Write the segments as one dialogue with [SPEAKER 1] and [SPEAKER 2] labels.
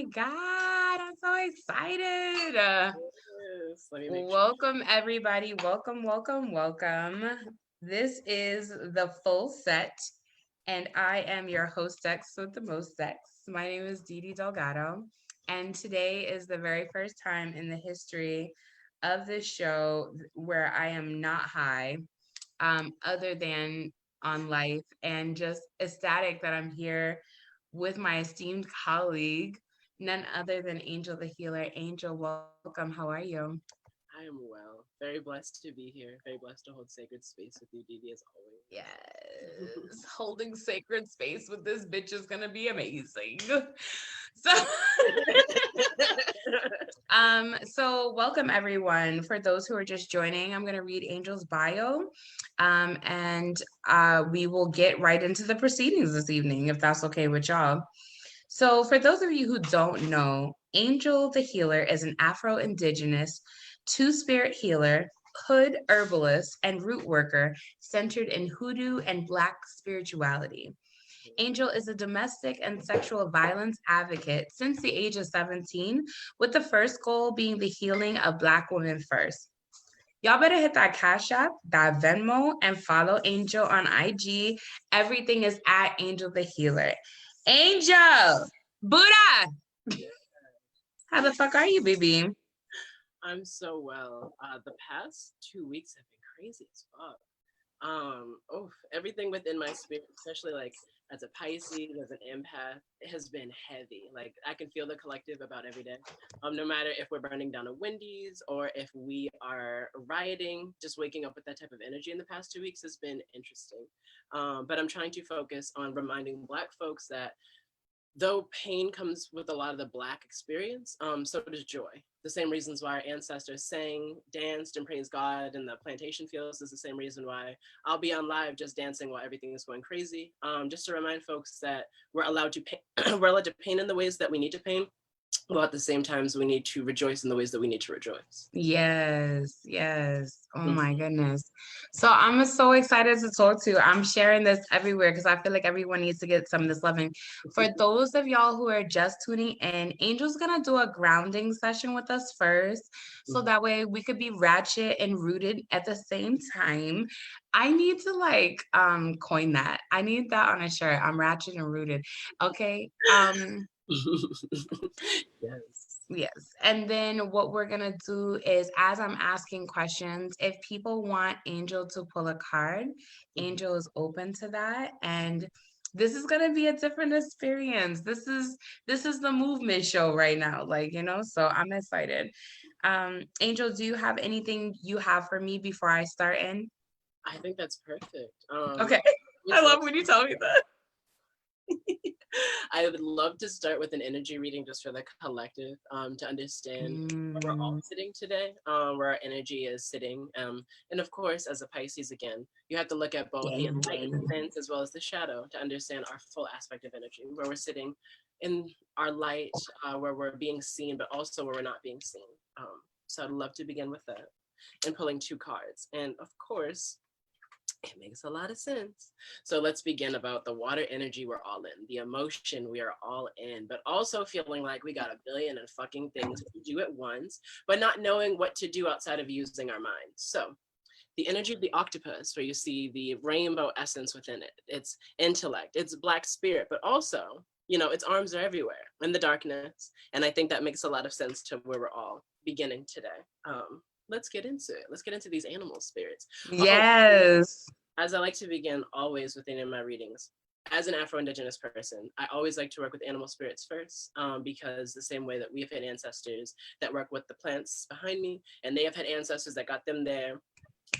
[SPEAKER 1] my God, I'm so excited.
[SPEAKER 2] Yes, let me make sure.
[SPEAKER 1] Welcome, everybody. Welcome, welcome, welcome. This is the full set, and I am your hostess with the most sex. My name is Didi Delgado, and today is the very first time in the history of this show where I am not high, other than on life, and just ecstatic that I'm here with my esteemed colleague, none other than Angel the Healer. Angel, welcome. How are you?
[SPEAKER 2] I am well. Very blessed to be here. Very blessed to hold sacred space with you, Didi, as
[SPEAKER 1] Yes,
[SPEAKER 2] always.
[SPEAKER 1] holding sacred space with this bitch is gonna be amazing. So, so welcome everyone. For those who are just joining, I'm gonna read Angel's bio, and we will get right into the proceedings this evening, if that's okay with y'all. So, for those of you who don't know, Angel the Healer is an Afro-Indigenous two-spirit healer, hood herbalist, and root worker centered in Hoodoo and Black spirituality. Angel is a domestic and sexual violence advocate since the age of 17, with the first goal being the healing of Black women first. Y'all better hit that Cashapp, that Venmo, and follow Angel on IG. Everything is at Angel the Healer. Angel! Buddha! How the fuck are you, baby?
[SPEAKER 2] I'm so well. The past 2 weeks have been crazy as fuck. Everything within my spirit, especially like as a Pisces, as an empath, it has been heavy. Like I can feel the collective about every day. No matter if we're burning down a Wendy's or if we are rioting, just waking up with that type of energy in the past 2 weeks has been interesting. But I'm trying to focus on reminding Black folks that though pain comes with a lot of the Black experience, so does joy. The same reasons why our ancestors sang, danced, and praised God in the plantation fields is the same reason why I'll be on live just dancing while everything is going crazy. Just to remind folks that we're allowed to pain, we're allowed to pain in the ways that we need to pain, while at the same times we need to rejoice in the ways that we need to rejoice.
[SPEAKER 1] Yes, yes. Oh my goodness. So I'm so excited to talk to you. I'm sharing this everywhere because I feel like everyone needs to get some of this loving. For those of y'all who are just tuning in, Angel's gonna do a grounding session with us first. So that way we could be ratchet and rooted at the same time. I need to like coin that. I need that on a shirt. I'm ratchet and rooted. Okay.
[SPEAKER 2] Yes.
[SPEAKER 1] Yes. And then what we're going to do is, as I'm asking questions, if people want Angel to pull a card, Angel is open to that. And this is going to be a different experience. This is the movement show right now, like, so I'm excited. Angel, do you have anything you have for me before I start in?
[SPEAKER 2] I think that's perfect.
[SPEAKER 1] Okay. I love when you tell me that.
[SPEAKER 2] I would love to start with an energy reading just for the collective, to understand where we're all sitting today, where our energy is sitting. And of course, as a Pisces, again, you have to look at both the enlightened sense as well as the shadow to understand our full aspect of energy, where we're sitting in our light, where we're being seen, but also where we're not being seen. So I'd love to begin with that and pulling two cards. And of course, it makes a lot of sense. So let's begin about the water energy we're all in, the emotion we are all in, but also feeling like we got a billion and fucking things to do at once, but not knowing what to do outside of using our minds. So the energy of the octopus, where you see the rainbow essence within it, it's intellect, it's Black spirit, but also, its arms are everywhere in the darkness. And I think that makes a lot of sense to where we're all beginning today. Let's get into it. Let's get into these animal spirits.
[SPEAKER 1] Yes.
[SPEAKER 2] As I like to begin always with any of my readings, as an Afro-Indigenous person, I always like to work with animal spirits first, because the same way that we've had ancestors that work with the plants behind me, and they have had ancestors that got them there,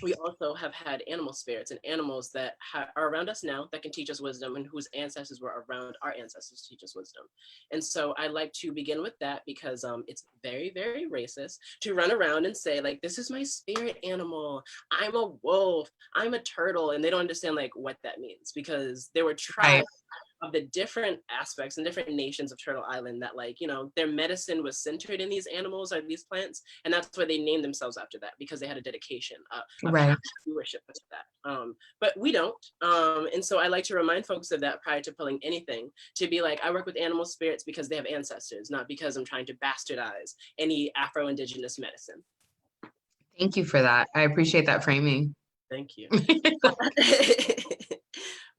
[SPEAKER 2] we also have had animal spirits and animals that are around us now that can teach us wisdom, and whose ancestors were around our ancestors to teach us wisdom. And so I like to begin with that because it's very, very racist to run around and say, like, this is my spirit animal. I'm a wolf. I'm a turtle. And they don't understand like what that means, because there were tribes of the different aspects and different nations of Turtle Island that, like, you know, their medicine was centered in these animals or these plants, and that's why they named themselves after that, because they had a dedication, a
[SPEAKER 1] Right.
[SPEAKER 2] past viewership to that. But we don't, and so I like to remind folks of that prior to pulling anything, to be like, I work with animal spirits because they have ancestors, not because I'm trying to bastardize any Afro-Indigenous medicine.
[SPEAKER 1] Thank you for that. I appreciate that framing.
[SPEAKER 2] Thank you.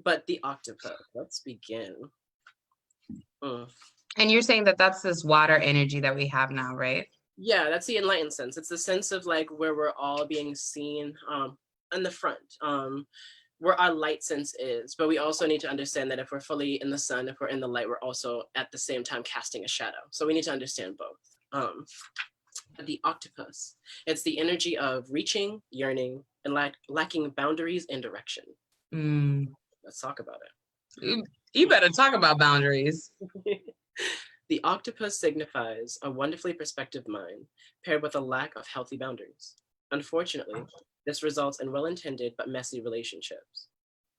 [SPEAKER 2] But the octopus, let's begin.
[SPEAKER 1] And you're saying that that's this water energy that we have now, right?
[SPEAKER 2] Yeah, that's the enlightened sense. It's the sense of like where we're all being seen in the front, where our light sense is. But we also need to understand that if we're fully in the sun, if we're in the light, we're also at the same time casting a shadow. So we need to understand both. But the octopus, it's the energy of reaching, yearning, and lacking boundaries and direction. Let's talk about it.
[SPEAKER 1] You better talk about boundaries.
[SPEAKER 2] The octopus signifies a wonderfully perspective mind paired with a lack of healthy boundaries. Unfortunately, this results in well-intended but messy relationships.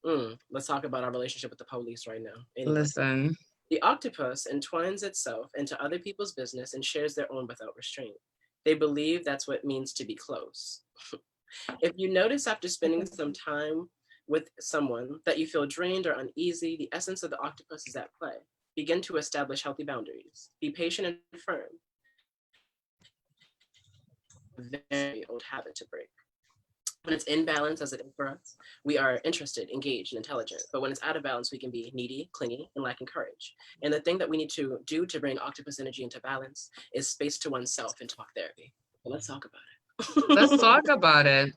[SPEAKER 2] Let's talk about our relationship with the police right now. Anyway.
[SPEAKER 1] Listen.
[SPEAKER 2] The octopus entwines itself into other people's business and shares their own without restraint. They believe that's what it means to be close. If you notice after spending some time with someone that you feel drained or uneasy, the essence of the octopus is at play. Begin to establish healthy boundaries. Be patient and firm. Very old habit to break. When it's in balance, as it is for us, we are interested, engaged, and intelligent. But when it's out of balance, we can be needy, clingy, and lacking courage. And the thing that we need to do to bring octopus energy into balance is space to oneself and talk therapy. Well, let's talk about it.
[SPEAKER 1] Let's talk about it.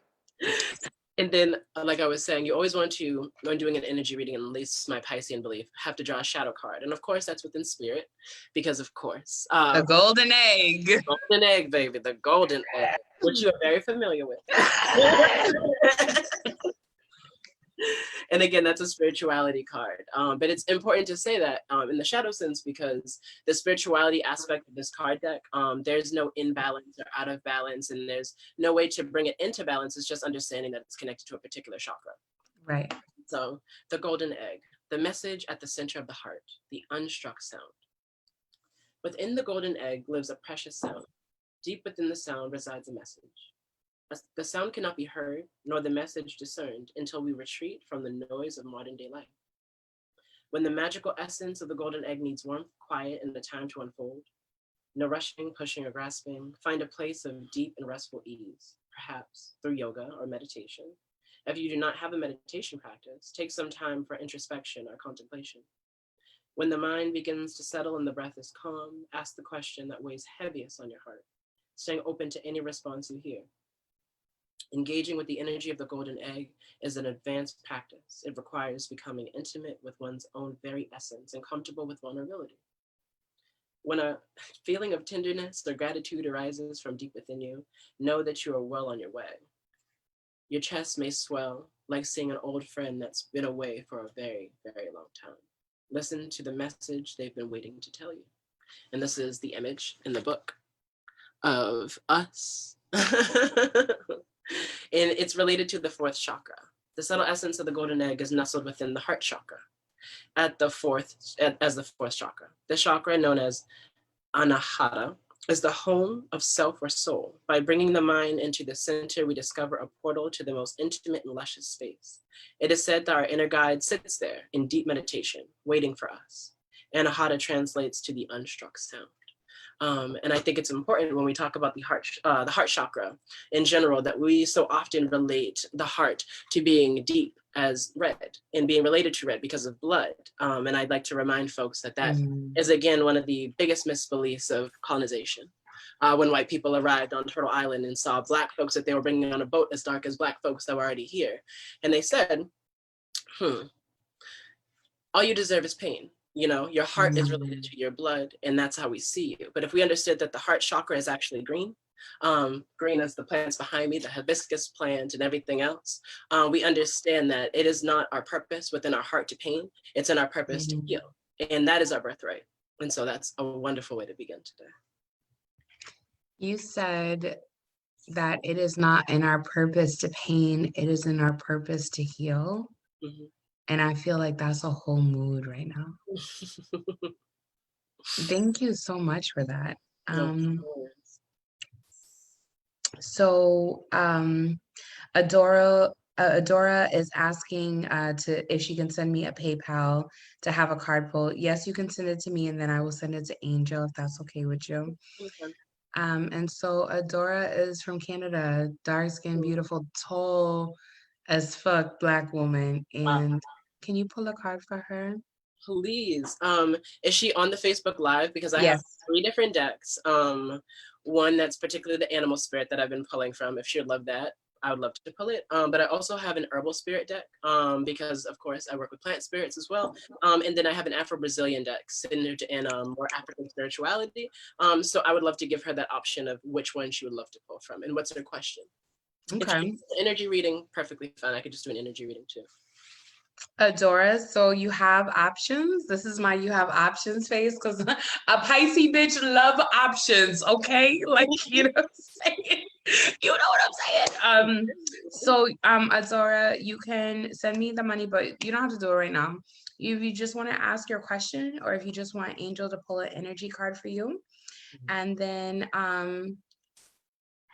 [SPEAKER 2] And then, like I was saying, you always want to, when doing an energy reading, at least my Piscean belief, have to draw a shadow card. And of course, that's within spirit, because of course.
[SPEAKER 1] The golden egg.
[SPEAKER 2] Golden egg, baby, the golden egg, which you are very familiar with. And again, that's a spirituality card. But it's important to say that in the shadow sense, because the spirituality aspect of this card deck, there's no imbalance or out of balance, and there's no way to bring it into balance. It's just understanding that it's connected to a particular chakra.
[SPEAKER 1] Right.
[SPEAKER 2] So the golden egg, the message at the center of the heart, the unstruck sound. Within the golden egg lives a precious sound. Deep within the sound resides a message. The sound cannot be heard, nor the message discerned, until we retreat from the noise of modern day life. When the magical essence of the golden egg needs warmth, quiet, and the time to unfold, no rushing, pushing, or grasping, find a place of deep and restful ease, perhaps through yoga or meditation. If you do not have a meditation practice, take some time for introspection or contemplation. When the mind begins to settle and the breath is calm, ask the question that weighs heaviest on your heart, staying open to any response you hear. Engaging with the energy of the golden egg is an advanced practice. It requires becoming intimate with one's own very essence and comfortable with vulnerability. When a feeling of tenderness or gratitude arises from deep within you, know that you are well on your way. Your chest may swell like seeing an old friend that's been away for a very, very long time. Listen to the message they've been waiting to tell you. And this is the image in the book of us. And it's related to the fourth chakra. The subtle essence of the golden egg is nestled within the heart chakra as the fourth chakra. The chakra, known as Anahata, is the home of self or soul. By bringing the mind into the center, we discover a portal to the most intimate and luscious space. It is said that our inner guide sits there in deep meditation, waiting for us. Anahata translates to the unstruck sound. And I think it's important when we talk about the heart chakra in general, that we so often relate the heart to being deep as red and being related to red because of blood. And I'd like to remind folks that that is, again, one of the biggest misbeliefs of colonization. When white people arrived on Turtle Island and saw Black folks that they were bringing on a boat as dark as Black folks that were already here. And they said, all you deserve is pain. You know, your heart is related to your blood, and that's how we see you. But if we understood that the heart chakra is actually green, green as the plants behind me, the hibiscus plant and everything else, we understand that it is not our purpose within our heart to pain, it's in our purpose to heal. And that is our birthright. And so that's a wonderful way to begin today.
[SPEAKER 1] You said that it is not in our purpose to pain, it is in our purpose to heal. And I feel like that's a whole mood right now. Thank you so much for that.
[SPEAKER 2] Of course.
[SPEAKER 1] So Adora is asking to if she can send me a PayPal to have a card pull. Yes, you can send it to me and then I will send it to Angel if that's okay with you.
[SPEAKER 2] Okay.
[SPEAKER 1] And so Adora is from Canada, dark skin, beautiful, tall as fuck Black woman.
[SPEAKER 2] Wow.
[SPEAKER 1] And can you pull a card for her?
[SPEAKER 2] Please. Is she on the Facebook Live? Because I have
[SPEAKER 1] Yes.
[SPEAKER 2] 3 different decks. One that's particularly the animal spirit that I've been pulling from. If she would love that, I would love to pull it. But I also have an herbal spirit deck because, of course, I work with plant spirits as well. And then I have an Afro-Brazilian deck centered in more African spirituality. So I would love to give her that option of which one she would love to pull from and what's her question. If
[SPEAKER 1] Okay.
[SPEAKER 2] she wants an energy reading, perfectly fine. I could just do an energy reading too.
[SPEAKER 1] Adora, so you have options. This is my you have options face because a Pisces bitch love options, okay? Like, you know what I'm saying? You know what I'm saying? So Adora, you can send me the money, but you don't have to do it right now. If you just want to ask your question or if you just want Angel to pull an energy card for you. And then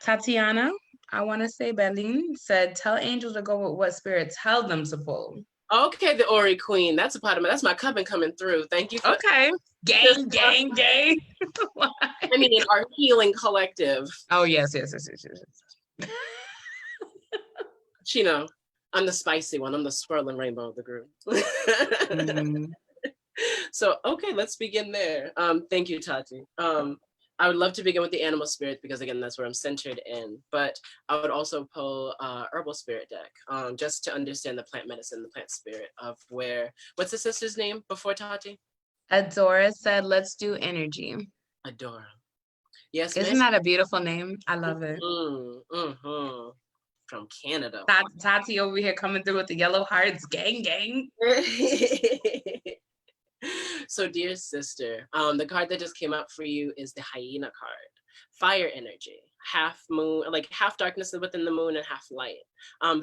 [SPEAKER 1] Tatiana, I want to say Berlin said, tell Angel to go with what spirit tell them to pull.
[SPEAKER 2] Okay, the Ori Queen. That's a part of my, that's my coven coming through. Thank you for
[SPEAKER 1] Okay. Gang, gang, gang.
[SPEAKER 2] I mean, in our healing collective.
[SPEAKER 1] Oh, yes.
[SPEAKER 2] You know, I'm the spicy one. I'm the swirling rainbow of the group. So, okay, let's begin there. Thank you, Tati. I would love to begin with the animal spirit because, again, that's where I'm centered in. But I would also pull herbal spirit deck just to understand the plant medicine, the plant spirit of where, what's the sister's name before Tati?
[SPEAKER 1] Adora said, let's do energy.
[SPEAKER 2] Adora. Yes,
[SPEAKER 1] Isn't that a beautiful name? I love it.
[SPEAKER 2] From Canada.
[SPEAKER 1] Tati over here coming through with the yellow hearts. Gang, gang.
[SPEAKER 2] So, dear sister, the card that just came up for you is the hyena card. Fire energy, half moon, like half darkness within the moon and half light.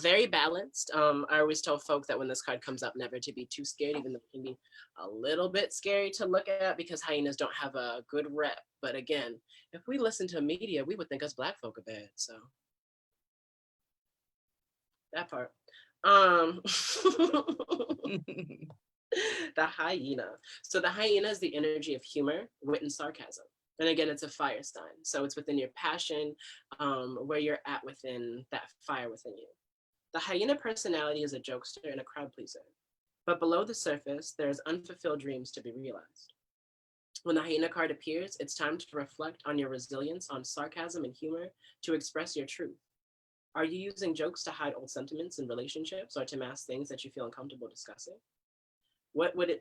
[SPEAKER 2] Very balanced. I always tell folk that when this card comes up, never to be too scared, even though it can be a little bit scary to look at because hyenas don't have a good rep. But again, if we listen to media, we would think us Black folk are bad. So that part. The hyena. So the hyena is the energy of humor, wit, and sarcasm. And again, it's a fire sign. So it's within your passion, where you're at within that fire within you. The hyena personality is a jokester and a crowd pleaser. But below the surface, there's unfulfilled dreams to be realized. When the hyena card appears, it's time to reflect on your resilience on sarcasm and humor to express your truth. Are you using jokes to hide old sentiments in relationships or to mask things that you feel uncomfortable discussing? What would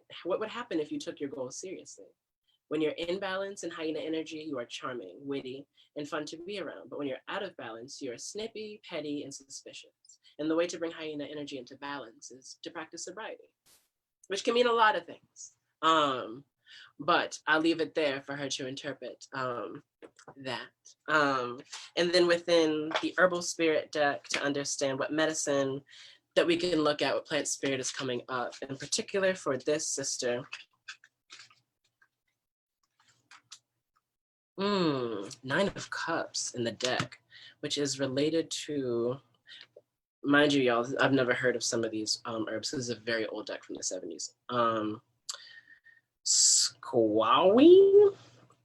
[SPEAKER 2] happen if you took your goals seriously? When you're in balance in hyena energy, you are charming, witty, and fun to be around. But when you're out of balance, you're snippy, petty, and suspicious. And the way to bring hyena energy into balance is to practice sobriety, which can mean a lot of things. But I'll leave it there for her to interpret that. And then within the herbal spirit deck to understand what medicine that we can look at what plant spirit is coming up, in particular for this sister. Nine of Cups in the deck, which is related to, mind you, y'all, I've never heard of some of these herbs. This is a very old deck from the 70s. Squawi?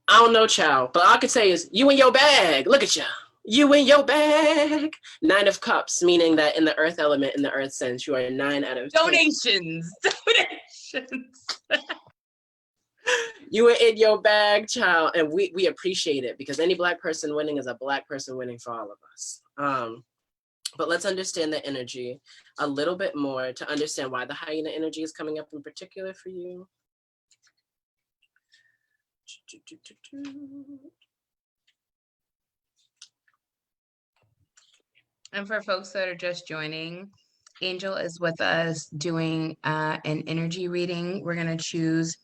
[SPEAKER 2] I don't know, child, but all I could say is you in your bag. Look at you. You in your bag. 9 of Cups, meaning that in the earth element, in the earth sense, you are 9 out of 10.
[SPEAKER 1] Donations.
[SPEAKER 2] You were in your bag, child, and we appreciate it because any Black person winning is a Black person winning for all of us. But let's understand the energy a little bit more to understand why the hyena energy is coming up in particular for you.
[SPEAKER 1] And for folks that are just joining, Angel is with us doing an energy reading. We're going to choose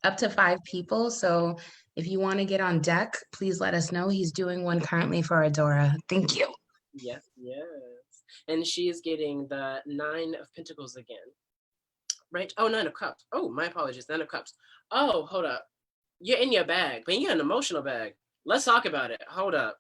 [SPEAKER 1] up to 5 people. So if you want to get on deck, please let us know. He's doing one currently for Adora. Thank you.
[SPEAKER 2] Yes. And she is getting the 9 of Pentacles again. right? Oh, Nine of Cups. Oh, my apologies, Nine of Cups. Oh, hold up. You're in your bag, but you're an emotional bag. Let's talk about it. Hold up.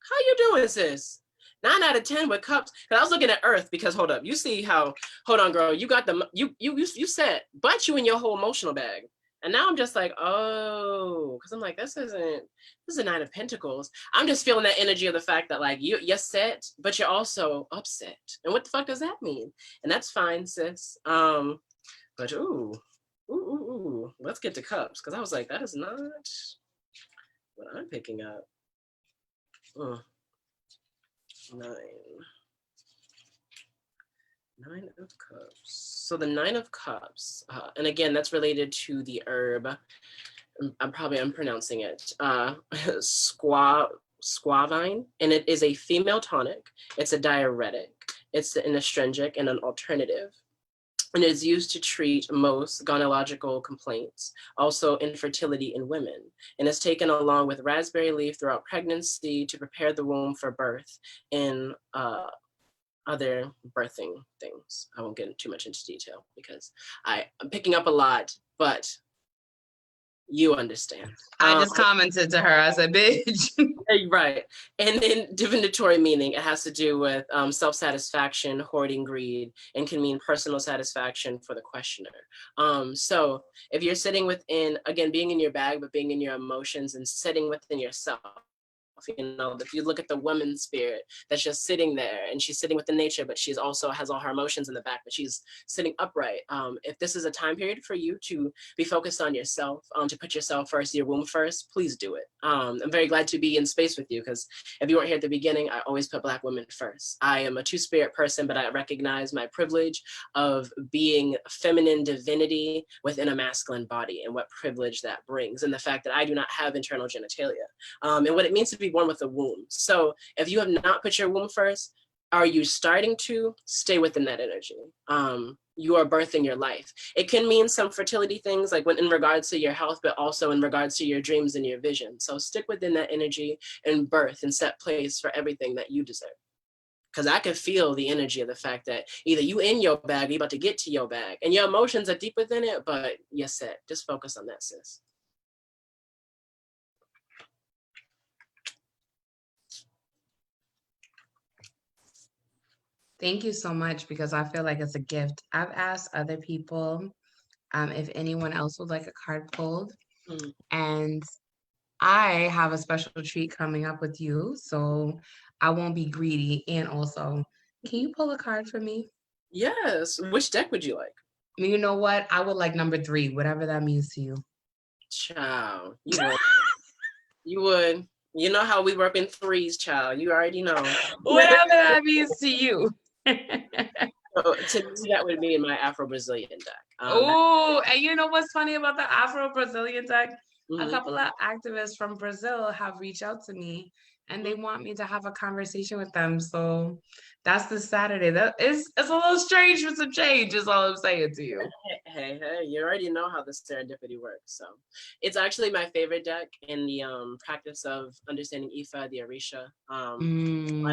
[SPEAKER 2] How you doing, sis? 9 out of 10 with cups. Cause I was looking at Earth because hold up, you see how? Hold on, girl. You got the you said, but you in your whole emotional bag. And now I'm just like, oh, because I'm like, this is a 9 of Pentacles. I'm just feeling that energy of the fact that like you're set, but you're also upset. And what the fuck does that mean? And that's fine, sis. But let's get to cups because I was like, that is not what I'm picking up. 9 of Cups. So the 9 of Cups, and again, that's related to the herb. I'm pronouncing it. Squavine, and it is a female tonic. It's a diuretic. It's an astringent and an alternative. And it is used to treat most gynecological complaints, also infertility in women, and is taken along with raspberry leaf throughout pregnancy to prepare the womb for birth in other birthing things. I won't get too much into detail because I'm picking up a lot, but you understand.
[SPEAKER 1] I just commented to her. I said, bitch.
[SPEAKER 2] Right. And then divinatory meaning, it has to do with self-satisfaction, hoarding, greed, and can mean personal satisfaction for the questioner. So if you're sitting within, again, being in your bag, but being in your emotions and sitting within yourself, you know, if you look at the woman spirit that's just sitting there and she's sitting with the nature, but she's also has all her emotions in the back, but she's sitting upright. If this is a time period for you to be focused on yourself, to put yourself first, your womb first, please do it. I'm very glad to be in space with you because if you weren't here at the beginning, I always put Black women first. I am a two-spirit person, but I recognize my privilege of being feminine divinity within a masculine body and what privilege that brings, and the fact that I do not have internal genitalia, and what it means to be born with a womb. So if you have not put your womb first, are you starting to stay within that energy? You are birthing your life. It can mean some fertility things like when in regards to your health, but also in regards to your dreams and your vision. So stick within that energy and birth and set place for everything that you deserve. Because I can feel the energy of the fact that either you in your bag, or you about to get to your bag, and your emotions are deep within it, but you're set. Just focus on that, sis.
[SPEAKER 1] Thank you so much because I feel like it's a gift. I've asked other people if anyone else would like a card pulled, and I have a special treat coming up with you, so I won't be greedy. And also, can you pull a card for me?
[SPEAKER 2] Yes. Which deck would you like?
[SPEAKER 1] You know what? I would like number 3, whatever that means to you.
[SPEAKER 2] Child, you would. You would. You know how we work in threes, child. You already know.
[SPEAKER 1] Whatever that means to you.
[SPEAKER 2] So, to me, that would be in my Afro-Brazilian deck.
[SPEAKER 1] Oh, and you know what's funny about the Afro-Brazilian deck? A couple of activists from Brazil have reached out to me and they want me to have a conversation with them. So that's this Saturday. It's a little strange for some change, is all I'm saying to you.
[SPEAKER 2] Hey, you already know how the serendipity works. So it's actually my favorite deck in the practice of understanding Ifa, the Orisha. I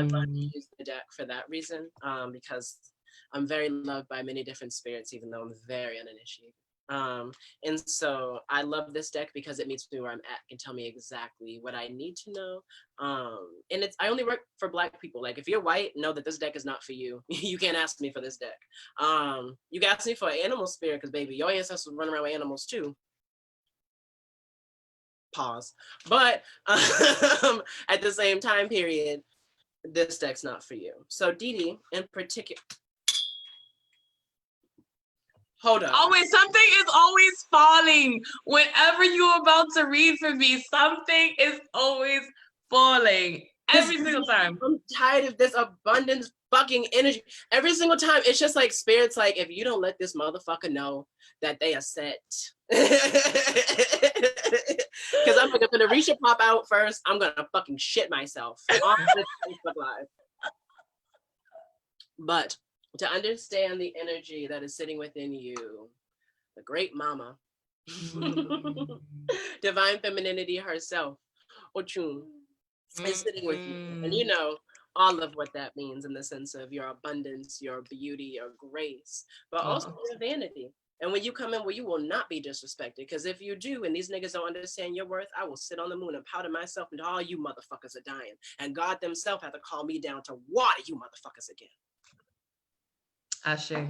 [SPEAKER 2] love to use the deck for that reason, because I'm very loved by many different spirits, even though I'm very uninitiated. And so I love this deck because it meets me where I'm at and tell me exactly what I need to know. And I only work for Black people. Like if you're white, know that this deck is not for you. You can't ask me for this deck. You can ask me for an animal spirit because baby, your ancestors run around with animals too. Pause. But at the same time period, this deck's not for you. So Dee Dee in particular. Hold up.
[SPEAKER 1] Always, something is always falling. Whenever you're about to read for me, something is always falling. Every single time.
[SPEAKER 2] I'm tired of this abundance fucking energy. Every single time, it's just like spirits like, if you don't let this motherfucker know that they are set. Because I'm like, if the Orisha pop out first, I'm gonna fucking shit myself on this Facebook Live. But to understand the energy that is sitting within you, the great mama, divine femininity herself, Ochun, is sitting with you. And you know, all of what that means in the sense of your abundance, your beauty, your grace, but also
[SPEAKER 1] Wow.
[SPEAKER 2] your vanity. And when you come in where you will not be disrespected, because if you do and these niggas don't understand your worth, I will sit on the moon and powder myself into all you motherfuckers are dying. And God themselves have to call me down to water you motherfuckers again.
[SPEAKER 1] Ashe.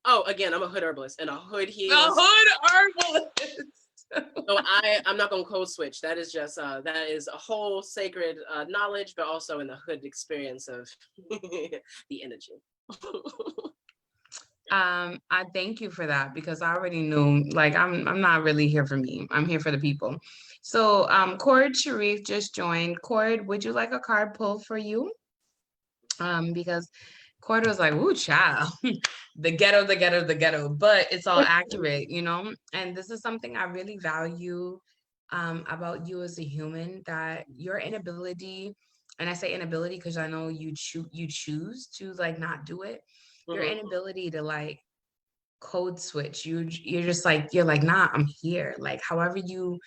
[SPEAKER 2] Oh, again, I'm a hood herbalist and a hood
[SPEAKER 1] The
[SPEAKER 2] healer.
[SPEAKER 1] hood herbalist.
[SPEAKER 2] So I'm not gonna code switch. That is just that is a whole sacred knowledge, but also in the hood experience of the energy.
[SPEAKER 1] I thank you for that because I already knew, like, I'm not really here for me. I'm here for the people. So, Cord Sharif just joined. Cord, would you like a card pull for you? Because Cord was like, "Ooh, child, the ghetto, the ghetto, the ghetto," but it's all accurate, you know. And this is something I really value about you as a human, that your inability, and I say inability because I know you choose to like not do it. Your inability to like code switch, you're just like, you're like, nah, I'm here, like however you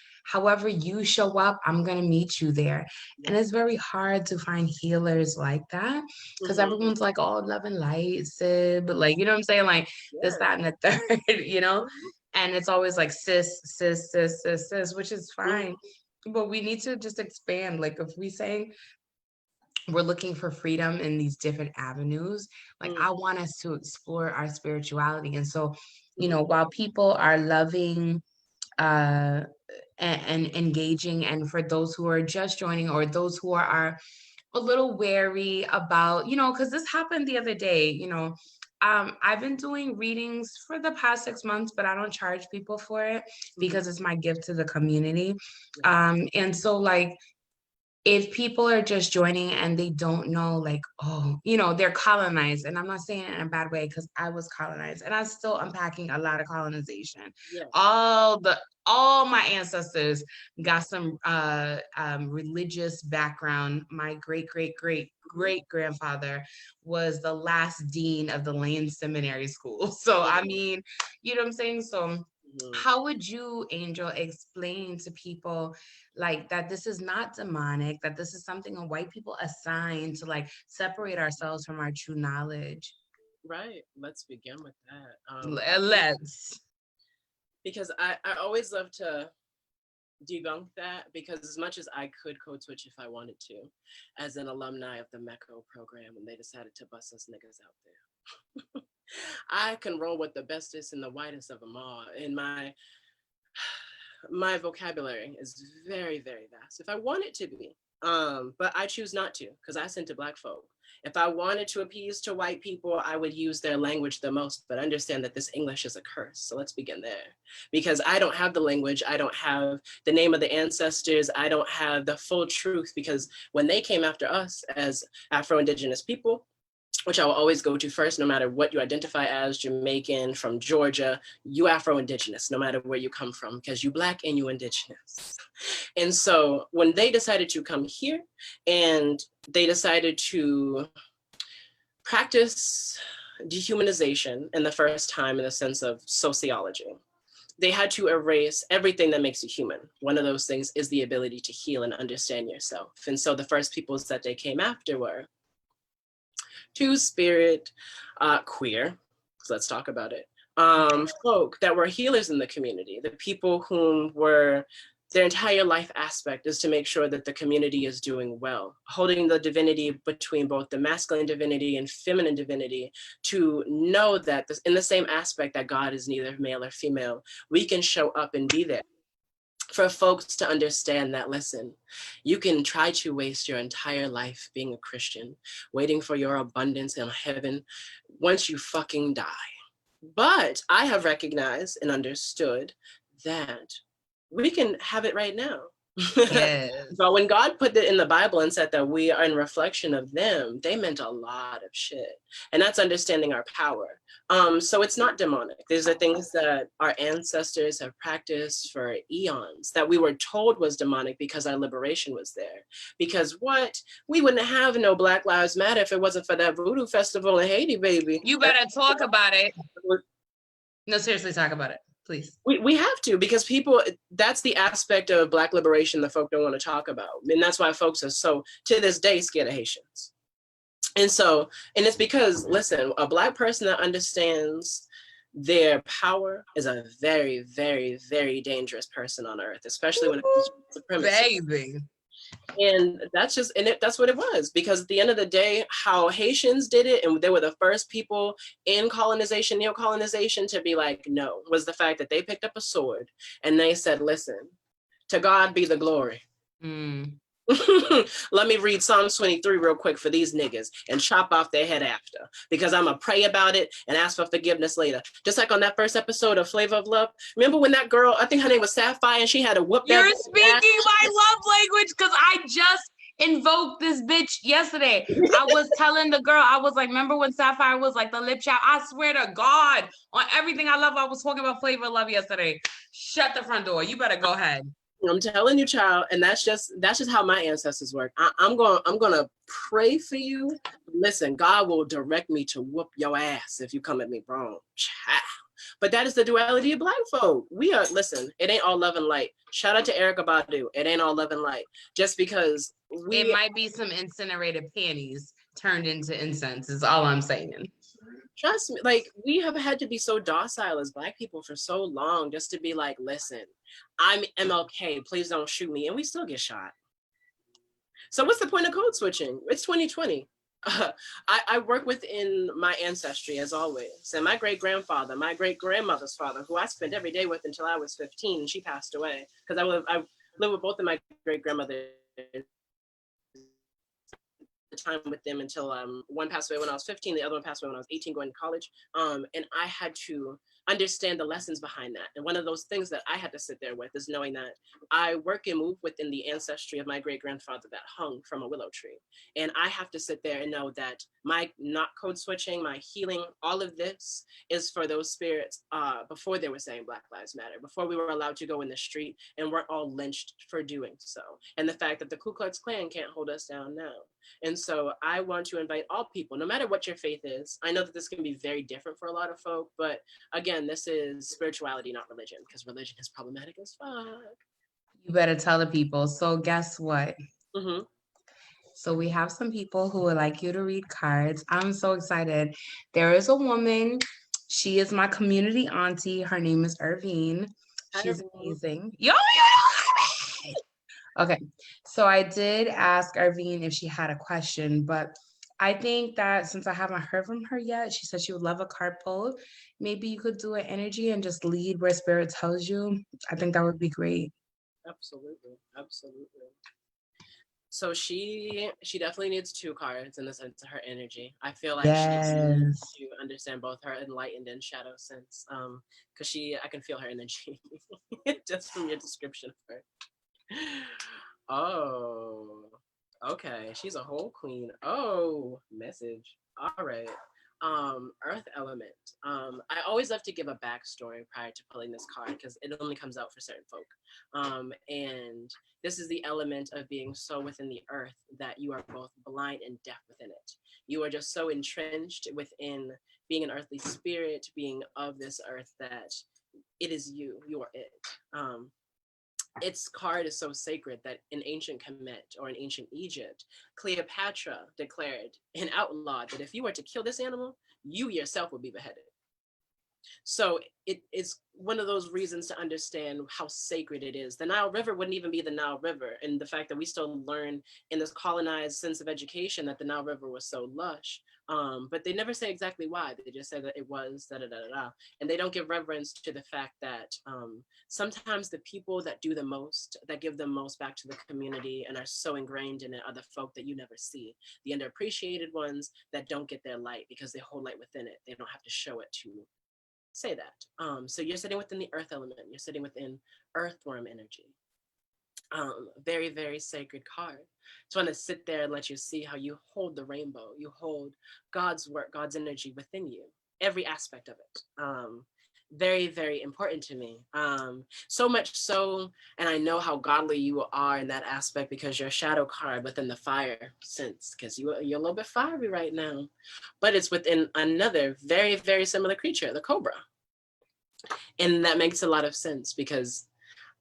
[SPEAKER 1] show up, I'm gonna meet you there. And it's very hard to find healers like that because everyone's like, oh, love and light, Sib, like, you know what I'm saying, like this, that, and the third, you know. And it's always like sis, sis, sis, sis, sis, which is fine, but we need to just expand. Like if we say we're looking for freedom in these different avenues, like I want us to explore our spirituality. And so, you know, while people are loving and engaging, and for those who are just joining or those who are a little wary about, you know, because this happened the other day, you know, I've been doing readings for the past 6 months, but I don't charge people for it because it's my gift to the community. And so like, if people are just joining and they don't know, like, oh, you know, they're colonized. And I'm not saying it in a bad way because I was colonized and I'm still unpacking a lot of colonization.
[SPEAKER 2] Yeah.
[SPEAKER 1] All my ancestors got some religious background. My great grandfather was the last dean of the Lane Seminary School. So I mean, you know what I'm saying? So how would you, Angel, explain to people like that this is not demonic, that this is something that white people assign to like separate ourselves from our true knowledge?
[SPEAKER 2] Right. Let's begin with that.
[SPEAKER 1] Let's.
[SPEAKER 2] Because I always love to debunk that, because as much as I could code switch if I wanted to, as an alumni of the MECO program when they decided to bust us niggas out there, I can roll with the bestest and the whitest of them all. And my vocabulary is very, very vast if I want it to be. But I choose not to because I sent to Black folk. If I wanted to appease to white people, I would use their language the most, but understand that this English is a curse. So let's begin there. Because I don't have the language, I don't have the name of the ancestors, I don't have the full truth, because when they came after us as Afro-Indigenous people, which I will always go to first, no matter what you identify as, Jamaican, from Georgia, you Afro-Indigenous, no matter where you come from, because you Black and you Indigenous. And so when they decided to come here and they decided to practice dehumanization in the first time in the sense of sociology, they had to erase everything that makes you human. One of those things is the ability to heal and understand yourself. And so the first peoples that they came after were Two-Spirit, queer, so let's talk about it, folk that were healers in the community, the people whom were, their entire life aspect is to make sure that the community is doing well, holding the divinity between both the masculine divinity and feminine divinity, to know that this, in the same aspect that God is neither male or female, we can show up and be there. For folks to understand that, listen, you can try to waste your entire life being a Christian, waiting for your abundance in heaven once you fucking die. But I have recognized and understood that we can have it right now.
[SPEAKER 1] Yes.
[SPEAKER 2] But when God put it in the Bible and said that we are in reflection of them, they meant a lot of shit. And that's understanding our power. So it's not demonic. These are things that our ancestors have practiced for eons that we were told was demonic because our liberation was there. Because what? We wouldn't have no Black Lives Matter if it wasn't for that voodoo festival in Haiti, baby.
[SPEAKER 1] You better talk about it. No, seriously, talk about it. please.
[SPEAKER 2] We have to, because people, that's the aspect of Black liberation that folk don't want to talk about. And that's why folks are so, to this day, scared of Haitians. And so, and it's because, listen, a Black person that understands their power is a very, very, very dangerous person on earth, especially when it comes to supremacy.
[SPEAKER 1] Baby.
[SPEAKER 2] And that's just, that's what it was, because at the end of the day, how Haitians did it, and they were the first people in colonization, neo-colonization, to be like, no, was the fact that they picked up a sword and they said, listen, to God be the glory. Let me read Psalm 23 real quick for these niggas and chop off their head after, because I'm gonna pray about it and ask for forgiveness later. Just like on that first episode of Flavor of Love. Remember when that girl, I think her name was Sapphire, and she had to whoop that.
[SPEAKER 1] You're speaking my love language, because I just invoked this bitch yesterday. I was telling the girl, I was like, remember when Sapphire was like the lip chap? I swear to God, on everything I love, I was talking about Flavor of Love yesterday. Shut the front door. You better go ahead.
[SPEAKER 2] I'm telling you, child, and that's just how my ancestors work. I'm gonna pray for you. Listen, God will direct me to whoop your ass if you come at me wrong, child. But that is the duality of Black folk. We are, listen, it ain't all love and light. Shout out to Erykah Badu. It ain't all love and light. Just because
[SPEAKER 1] it might be some incinerated panties turned into incense, is all I'm saying.
[SPEAKER 2] Trust me, like, we have had to be so docile as Black people for so long, just to be like, listen, I'm MLK, please don't shoot me, and we still get shot. So what's the point of code switching? It's 2020. I work within my ancestry, as always, and my great-grandfather, my great-grandmother's father, who I spent every day with until I was 15, and she passed away, because I lived with both of my great-grandmothers, time with them until one passed away when I was 15, the other one passed away when I was 18, going to college. And I had to understand the lessons behind that. And one of those things that I had to sit there with is knowing that I work and move within the ancestry of my great-grandfather that hung from a willow tree. And I have to sit there and know that my not code switching, my healing, all of this is for those spirits before they were saying Black Lives Matter, before we were allowed to go in the street and weren't all lynched for doing so. And the fact that the Ku Klux Klan can't hold us down now. And so I want to invite all people, no matter what your faith is. I know that this can be very different for a lot of folk, but again, this is spirituality, not religion, because religion is problematic as fuck.
[SPEAKER 1] You better tell the people. So guess what?
[SPEAKER 2] Mm-hmm.
[SPEAKER 1] So we have some people who would like you to read cards. I'm so excited. There is a woman. She is my community auntie. Her name is Irvine. She's amazing. Yo, okay, so I did ask Irvine if she had a question, but I think that since I haven't heard from her yet, she said she would love a card pull. Maybe you could do an energy and just lead where spirit tells you. I think that would be great.
[SPEAKER 2] Absolutely, absolutely. So she definitely needs 2 cards in the sense of her energy. I feel like she needs to understand both her enlightened and shadow sense, because I can feel her energy just from your description of her. Oh, okay. She's a whole queen. Oh, message. All right. Earth element. I always love to give a backstory prior to pulling this card because it only comes out for certain folk. And this is the element of being so within the earth that you are both blind and deaf within it. You are just so entrenched within being an earthly spirit, being of this earth, that it is you. You are it. Its card is so sacred that in ancient Kemet or in ancient Egypt, Cleopatra declared and outlawed that if you were to kill this animal, you yourself would be beheaded. So it is one of those reasons to understand how sacred it is. The Nile River wouldn't even be the Nile River. And the fact that we still learn in this colonized sense of education that the Nile River was so lush. But they never say exactly why. They just say that it was da-da-da-da-da. And they don't give reverence to the fact that sometimes the people that do the most, that give the most back to the community and are so ingrained in it, are the folk that you never see. The underappreciated ones that don't get their light because they hold light within it. They don't have to show it to say that. So you're sitting within the earth element. You're sitting within earthworm energy. Very, very sacred card. Just want to sit there and let you see how you hold the rainbow. You hold God's work, God's energy within you, every aspect of it. Very, very important to me. So much so, and I know how godly you are in that aspect because you're a shadow card within the fire sense, because you're a little bit fiery right now. But it's within another very, very similar creature, the cobra. And that makes a lot of sense because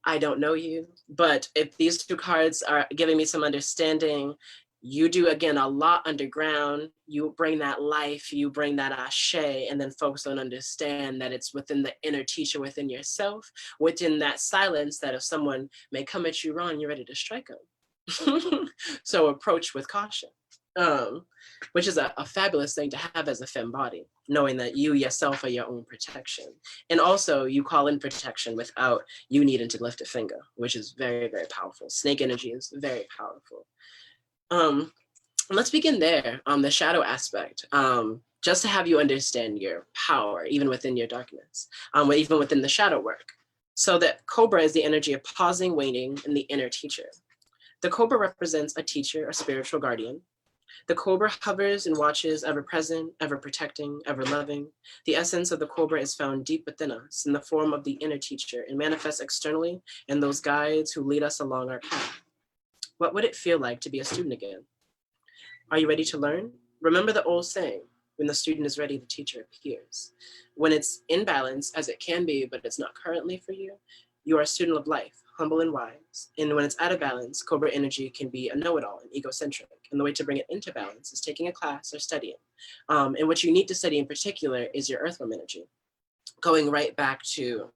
[SPEAKER 2] I don't know you, but if these two cards are giving me some understanding, you do, again, a lot underground. You bring that life, you bring that ashe, and then folks don't understand that it's within the inner teacher within yourself, within that silence, that if someone may come at you wrong, you're ready to strike them. So approach with caution, which is a fabulous thing to have as a femme body, knowing that you yourself are your own protection. And also you call in protection without you needing to lift a finger, which is very, very powerful. Snake energy is very powerful. Let's begin there on the shadow aspect, just to have you understand your power, even within your darkness, even within the shadow work. So that Cobra is the energy of pausing, waiting, and the inner teacher. The Cobra represents a teacher, a spiritual guardian. The Cobra hovers and watches, ever present, ever protecting, ever loving. The essence of the Cobra is found deep within us in the form of the inner teacher and manifests externally in those guides who lead us along our path. What would it feel like to be a student again? Are you ready to learn? Remember the old saying, when the student is ready, the teacher appears. When it's in balance, as it can be, but it's not currently for you, you are a student of life, humble and wise. And when it's out of balance, Cobra energy can be a know-it-all and egocentric. And the way to bring it into balance is taking a class or studying. And what you need to study in particular is your earthworm energy. Going right back to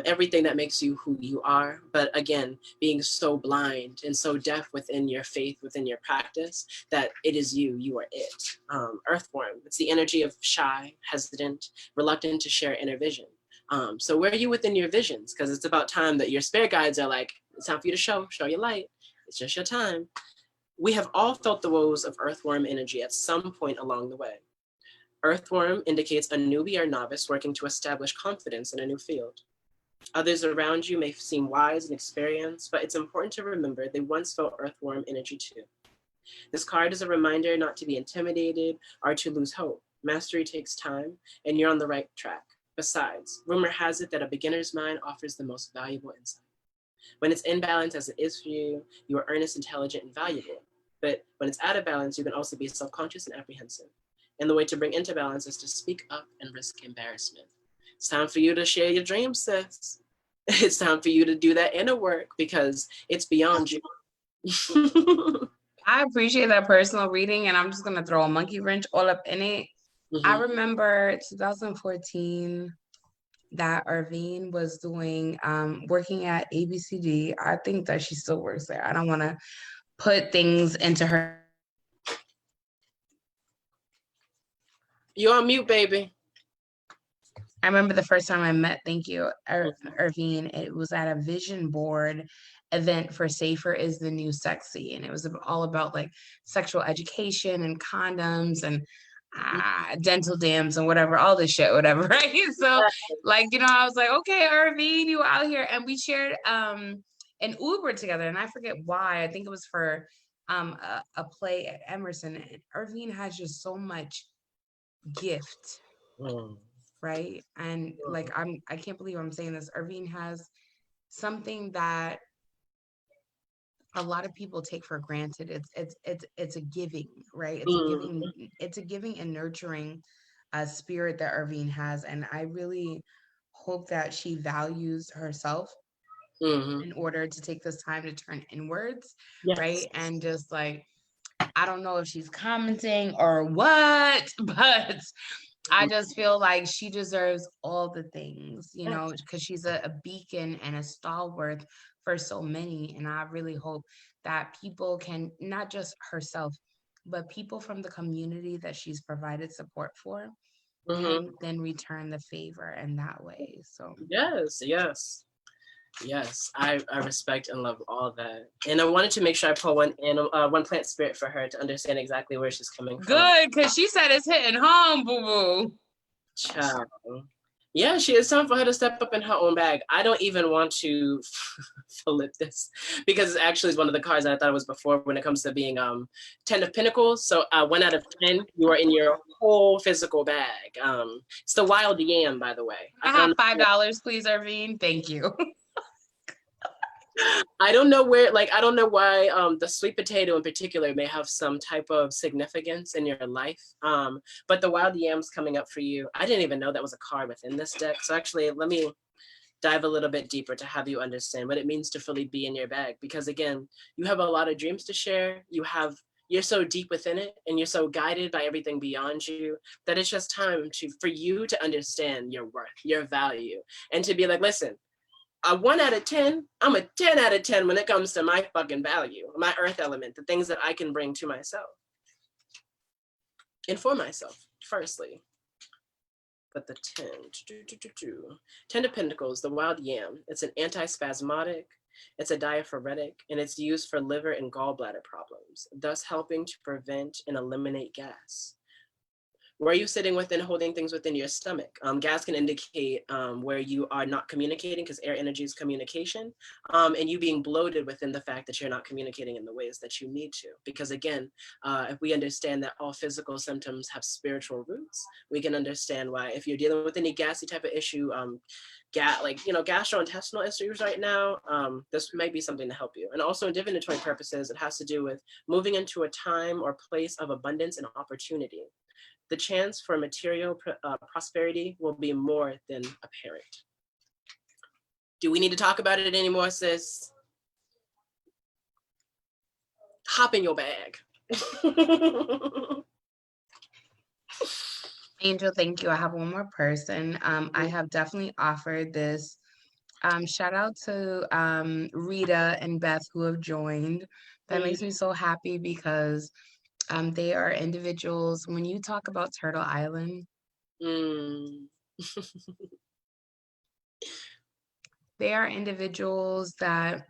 [SPEAKER 2] everything that makes you who you are, but again, being so blind and so deaf within your faith, within your practice, that it is you, you are it. Earthworm, it's the energy of shy, hesitant, reluctant to share inner vision. So where are you within your visions? Because it's about time that your spirit guides are like, it's time for you to show your light. It's just your time. We have all felt the woes of earthworm energy at some point along the way. Earthworm indicates a newbie or novice working to establish confidence in a new field. Others around you may seem wise and experienced, but it's important to remember they once felt earthworm energy too. This card is a reminder not to be intimidated or to lose hope. Mastery takes time, and you're on the right track. Besides, rumor has it that a beginner's mind offers the most valuable insight. When it's in balance, as it is for you, you are earnest, intelligent, and valuable. But when it's out of balance, you can also be self-conscious and apprehensive. And the way to bring into balance is to speak up and risk embarrassment. It's time for you to share your dreams, sis. It's time for you to do that inner work because it's beyond you.
[SPEAKER 1] I appreciate that personal reading, and I'm just going to throw a monkey wrench all up in it. I remember 2014 that Irvine was doing, working at ABCD. I think that she still works there. I don't want to put things into her.
[SPEAKER 2] You're on mute, baby.
[SPEAKER 1] I remember the first time I met, thank you, Irvine, it was at a vision board event for Safer is the New Sexy. And it was all about like sexual education and condoms and dental dams and whatever, all this shit, whatever, right? So like, you know, I was like, okay, Irvine, you out here. And we shared an Uber together, and I forget why. I think it was for a play at Emerson. And Irvine has just so much gift. Right. And like, I can't believe I'm saying this. Irvine has something that a lot of people take for granted. It's a giving, right? It's a giving and nurturing spirit that Irvine has. And I really hope that she values herself in order to take this time to turn inwards, right? And just like, I don't know if she's commenting or what, but I just feel like she deserves all the things, you know, because she's a beacon and a stalwart for so many. And I really hope that people can, not just herself, but people from the community that she's provided support for, can then return the favor in that way. So
[SPEAKER 2] Yes, I respect and love all that. And I wanted to make sure I pull one plant spirit for her to understand exactly where she's coming from.
[SPEAKER 1] Good, because she said it's hitting home, boo-boo.
[SPEAKER 2] Child. Yeah, it's time for her to step up in her own bag. I don't even want to flip this because it actually is one of the cards that I thought it was before when it comes to being 10 of Pentacles. So 1 out of 10, you are in your whole physical bag. It's the wild yam, by the way.
[SPEAKER 1] I have $5, please, Irvine. Thank you.
[SPEAKER 2] I don't know where, like, I don't know why the sweet potato in particular may have some type of significance in your life. But the wild yam's coming up for you. I didn't even know that was a card within this deck. So actually, let me dive a little bit deeper to have you understand what it means to fully be in your bag. Because again, you have a lot of dreams to share. You're so deep within it, and you're so guided by everything beyond you that it's just time for you to understand your worth, your value, and to be like, listen, a 1 out of 10, I'm a 10 out of 10 when it comes to my fucking value, my earth element, the things that I can bring to myself and for myself, firstly. But the 10, 10 of Pentacles, the wild yam, it's an antispasmodic, it's a diaphoretic, and it's used for liver and gallbladder problems, thus helping to prevent and eliminate gas. Where are you sitting within holding things within your stomach? Gas can indicate where you are not communicating, because air energy is communication, and you being bloated within the fact that you're not communicating in the ways that you need to. Because again, if we understand that all physical symptoms have spiritual roots, we can understand why if you're dealing with any gassy type of issue, gastrointestinal issues right now, this might be something to help you. And also in divinatory purposes, it has to do with moving into a time or place of abundance and opportunity. The chance for material prosperity will be more than apparent. Do we need to talk about it anymore, sis? Hop in your bag.
[SPEAKER 1] Angel, thank you. I have one more person. I have definitely offered this. Shout out to Rita and Beth who have joined. That makes me so happy because they are individuals. When you talk about Turtle Island, they are individuals that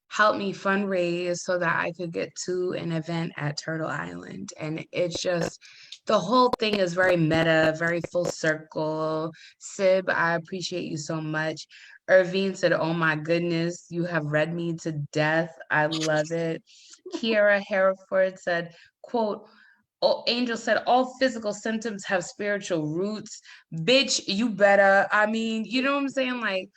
[SPEAKER 1] helped me fundraise so that I could get to an event at Turtle Island. And it's just, the whole thing is very meta, very full circle. Sib, I appreciate you so much. Irvine said, oh my goodness, you have read me to death. I love it. Kiara Hereford said, quote, oh, Angel said, all physical symptoms have spiritual roots. Bitch, you better. I mean, you know what I'm saying? Like,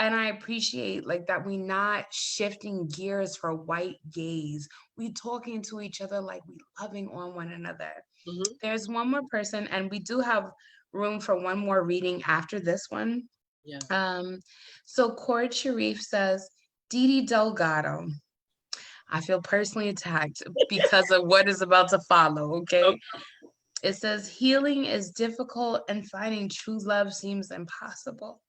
[SPEAKER 1] and I appreciate like that we not shifting gears for white gaze. We talking to each other like we loving on one another. There's one more person, and we do have room for one more reading after this one.
[SPEAKER 2] Yeah.
[SPEAKER 1] So Cord Sharif says, Didi Delgado. I feel personally attacked because of what is about to follow, okay? It says, healing is difficult and finding true love seems impossible.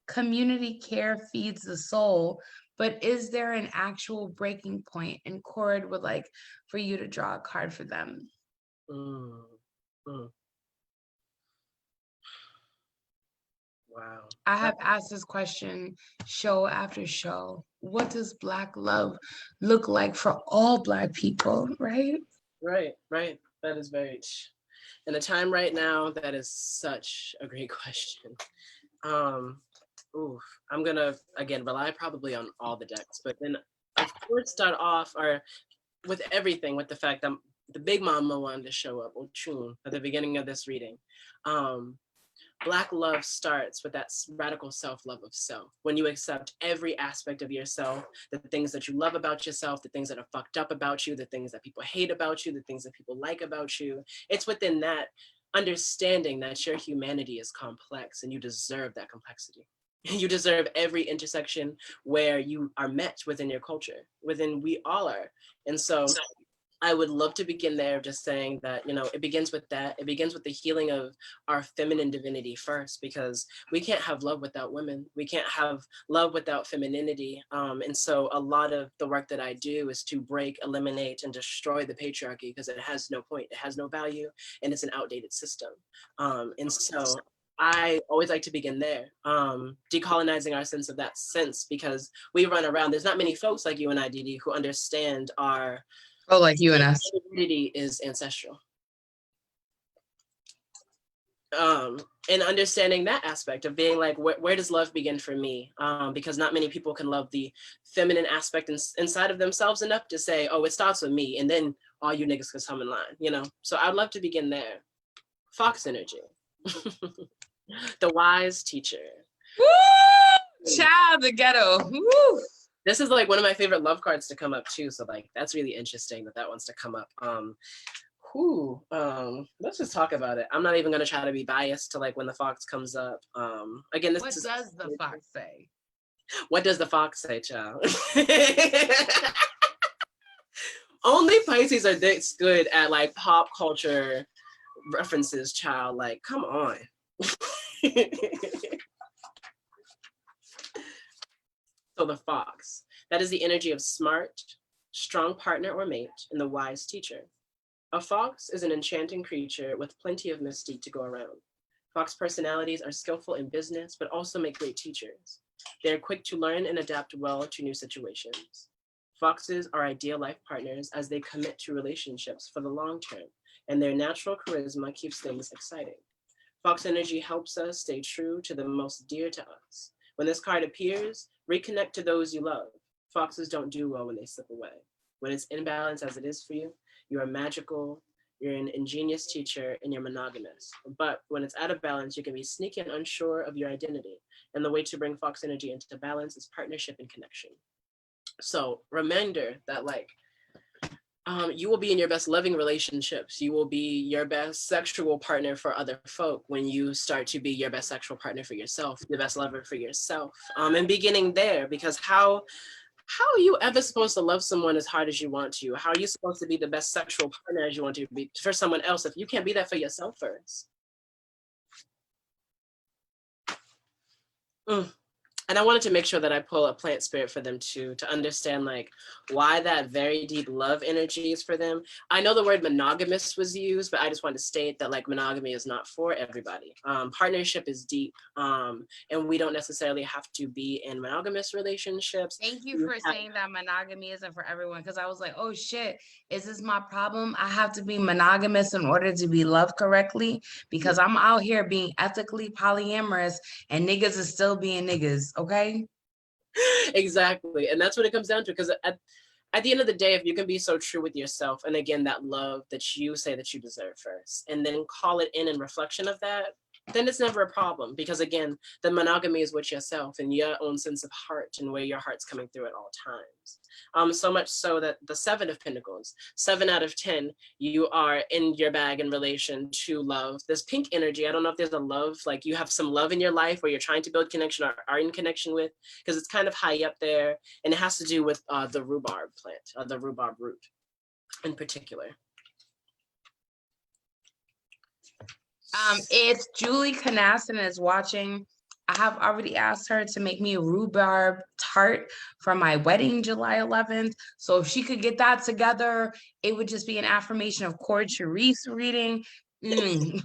[SPEAKER 1] Community care feeds the soul, but is there an actual breaking point? And Cord would like for you to draw a card for them.
[SPEAKER 2] Wow.
[SPEAKER 1] I have asked this question show after show. What does Black love look like for all Black people, right?
[SPEAKER 2] Right. That is very, in a time right now, that is such a great question. I'm gonna again rely probably on all the decks, but then of course start off with everything with the fact that the big mama wanted to show up, Ochun, at the beginning of this reading. Black love starts with that radical self-love of self. When you accept every aspect of yourself, the things that you love about yourself, the things that are fucked up about you, the things that people hate about you, the things that people like about you. It's within that understanding that your humanity is complex and you deserve that complexity. You deserve every intersection where you are met within your culture, within we all are. And so I would love to begin there just saying that, it begins with that. It begins with the healing of our feminine divinity first, because we can't have love without women. We can't have love without femininity. And so a lot of the work that I do is to break, eliminate, and destroy the patriarchy, because it has no point, it has no value, and it's an outdated system. And so I always like to begin there, decolonizing our sense of that sense, because we run around. There's not many folks like you and I, Didi, who understand our
[SPEAKER 1] like you and us.
[SPEAKER 2] Divinity is ancestral. And understanding that aspect of being like, where does love begin for me? Because not many people can love the feminine aspect inside of themselves enough to say, oh, it starts with me, and then all you niggas can come in line, So I'd love to begin there. Fox energy. The wise teacher.
[SPEAKER 1] Woo! Child, the ghetto. Woo!
[SPEAKER 2] This is like one of my favorite love cards to come up too. So like that's really interesting that wants to come up. Let's just talk about it. I'm not even gonna try to be biased to like when the fox comes up. Again,
[SPEAKER 1] What does the fox say?
[SPEAKER 2] What does the fox say, child? Only Pisces are this good at like pop culture references, child. Like, come on. So the fox, that is the energy of smart, strong partner or mate, and the wise teacher. A fox is an enchanting creature with plenty of mystique to go around. Fox personalities are skillful in business, but also make great teachers. They are quick to learn and adapt well to new situations. Foxes are ideal life partners as they commit to relationships for the long term, and their natural charisma keeps things exciting. Fox energy helps us stay true to the most dear to us. When this card appears, reconnect to those you love. Foxes don't do well when they slip away. When it's in balance as it is for you, you are magical, you're an ingenious teacher, and you're monogamous. But when it's out of balance, you can be sneaky and unsure of your identity. And the way to bring Fox energy into balance is partnership and connection. So reminder that like, you will be in your best loving relationships. You will be your best sexual partner for other folk when you start to be your best sexual partner for yourself, the best lover for yourself. And beginning there, because how are you ever supposed to love someone as hard as you want to? How are you supposed to be the best sexual partner as you want to be for someone else if you can't be that for yourself first? And I wanted to make sure that I pull a plant spirit for them too, to understand like why that very deep love energy is for them. I know the word monogamous was used, but I just wanted to state that like monogamy is not for everybody. Partnership is deep, and we don't necessarily have to be in monogamous relationships.
[SPEAKER 1] Thank you for saying that monogamy isn't for everyone, because I was like, oh shit, is this my problem? I have to be monogamous in order to be loved correctly, because I'm out here being ethically polyamorous and niggas is still being niggas, okay?
[SPEAKER 2] Exactly. And that's what it comes down to, because at the end of the day, if you can be so true with yourself, and again, that love that you say that you deserve first, and then call it in reflection of that, then it's never a problem. Because again, the monogamy is with yourself and your own sense of heart and where your heart's coming through at all times. So much so that the 7 of Pentacles, 7 out of 10, you are in your bag in relation to love. This pink energy, I don't know if there's a love, like you have some love in your life where you're trying to build connection or are in connection with, because it's kind of high up there, and it has to do with the rhubarb plant, the rhubarb root in particular.
[SPEAKER 1] If Julie Canasson is watching, I have already asked her to make me a rhubarb tart for my wedding July 11th. So if she could get that together, it would just be an affirmation of Cord Charisse reading.
[SPEAKER 2] Yes.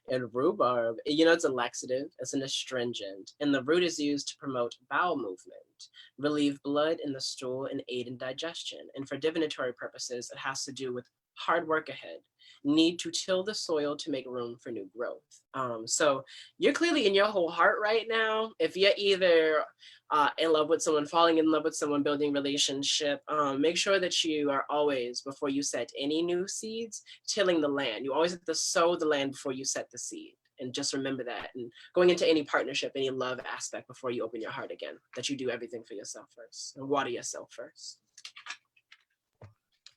[SPEAKER 2] And rhubarb, it's a laxative, it's an astringent, and the root is used to promote bowel movement, relieve blood in the stool, and aid in digestion. And for divinatory purposes, it has to do with hard work ahead, need to till the soil to make room for new growth. So you're clearly in your whole heart right now. If you're either in love with someone, falling in love with someone, building relationship, make sure that you are always, before you set any new seeds, tilling the land. You always have to sow the land before you set the seed. And just remember that. And going into any partnership, any love aspect, before you open your heart again, that you do everything for yourself first and water yourself first.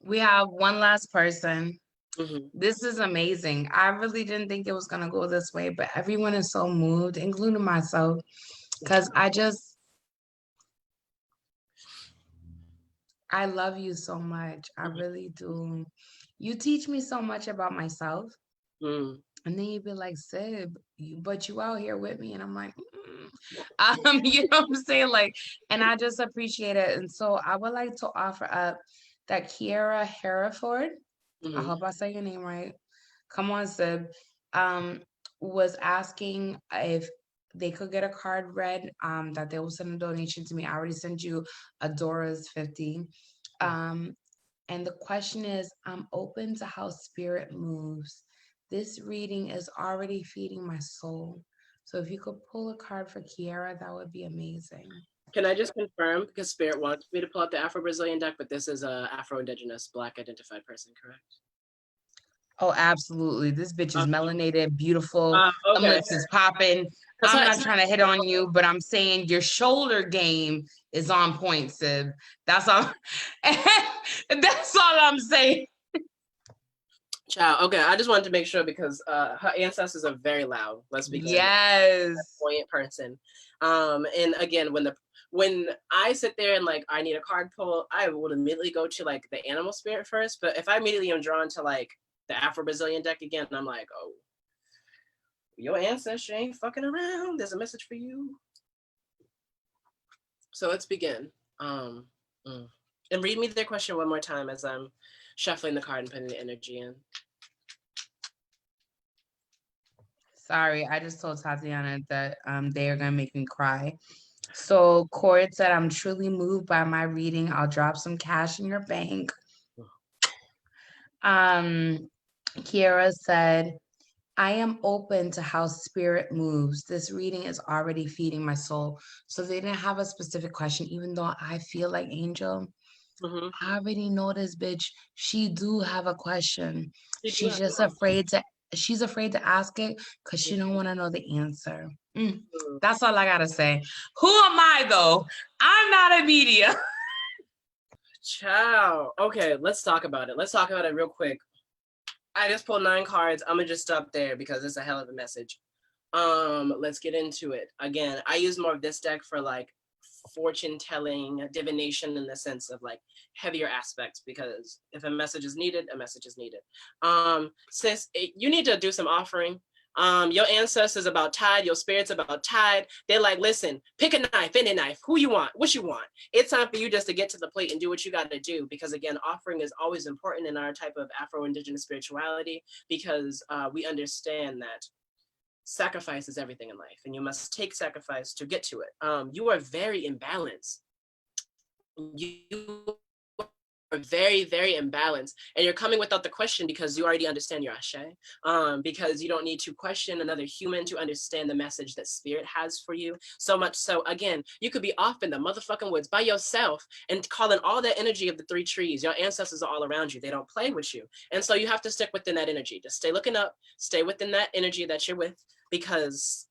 [SPEAKER 1] We have one last person.
[SPEAKER 2] Mm-hmm.
[SPEAKER 1] This is amazing. I really didn't think it was going to go this way, but everyone is so moved, including myself, because I love you so much. I really do. You teach me so much about myself.
[SPEAKER 2] Mm.
[SPEAKER 1] And then you'd be like, Sib, but you out here with me. And I'm like, you know what I'm saying? Like, and I just appreciate it. And so I would like to offer up that Kiera Hereford, I hope I say your name right. Come on, Sib. Was asking if they could get a card read, that they will send a donation to me. I already sent you Adora's 50. And the question is, I'm open to how spirit moves. This reading is already feeding my soul. So if you could pull a card for Kiera, that would be amazing.
[SPEAKER 2] Can I just confirm, because Spirit wants me to pull out the Afro-Brazilian deck, but this is a Afro-Indigenous Black identified person, correct?
[SPEAKER 1] Oh, absolutely. This bitch is melanated, beautiful.
[SPEAKER 2] Okay.
[SPEAKER 1] Lips is popping.
[SPEAKER 2] That's
[SPEAKER 1] I'm
[SPEAKER 2] why
[SPEAKER 1] not trying to hit on you, but I'm saying your shoulder game is on point, Sib. That's all. That's all I'm saying.
[SPEAKER 2] Child, okay, I just wanted to make sure because her ancestors are very loud. Let's begin.
[SPEAKER 1] Yes.
[SPEAKER 2] Buoyant person. And again, when I sit there and like I need a card pull, I would immediately go to like the animal spirit first. But if I immediately am drawn to like the Afro-Brazilian deck again, I'm like, oh, your ancestor ain't fucking around. There's a message for you. So let's begin. And read me their question one more time as I'm shuffling the card and putting the energy in.
[SPEAKER 1] Sorry, I just told Tatiana that they are gonna make me cry. So Cord said, I'm truly moved by my reading. I'll drop some cash in your bank. Kiera said, I am open to how spirit moves. This reading is already feeding my soul. So they didn't have a specific question, even though I feel like Angel. I already know this bitch. She do have a question. She's just afraid to ask it because she don't want to know the answer. That's all I gotta say. Who am I though? I'm not a media.
[SPEAKER 2] Ciao. Okay, let's talk about it. Let's talk about it real quick. I just pulled 9 cards. I'm gonna just stop there because it's a hell of a message. Let's get into it. Again, I use more of this deck for like fortune telling, divination in the sense of like heavier aspects, because if a message is needed, a message is needed. Sis, you need to do some offering. Your ancestors about tied, your spirits about tied. They're like, listen, pick a knife, any knife, who you want, what you want. It's time for you just to get to the plate and do what you got to do. Because again, offering is always important in our type of Afro-Indigenous spirituality, because we understand that sacrifice is everything in life, and you must take sacrifice to get to it. You are very imbalanced. You are very, very imbalanced, and you're coming without the question because you already understand your ashe. Because you don't need to question another human to understand the message that spirit has for you. So much so, again, you could be off in the motherfucking woods by yourself and calling all that energy of the 3 trees. Your ancestors are all around you. They don't play with you, and so you have to stick within that energy. Just stay looking up, stay within that energy that you're with, because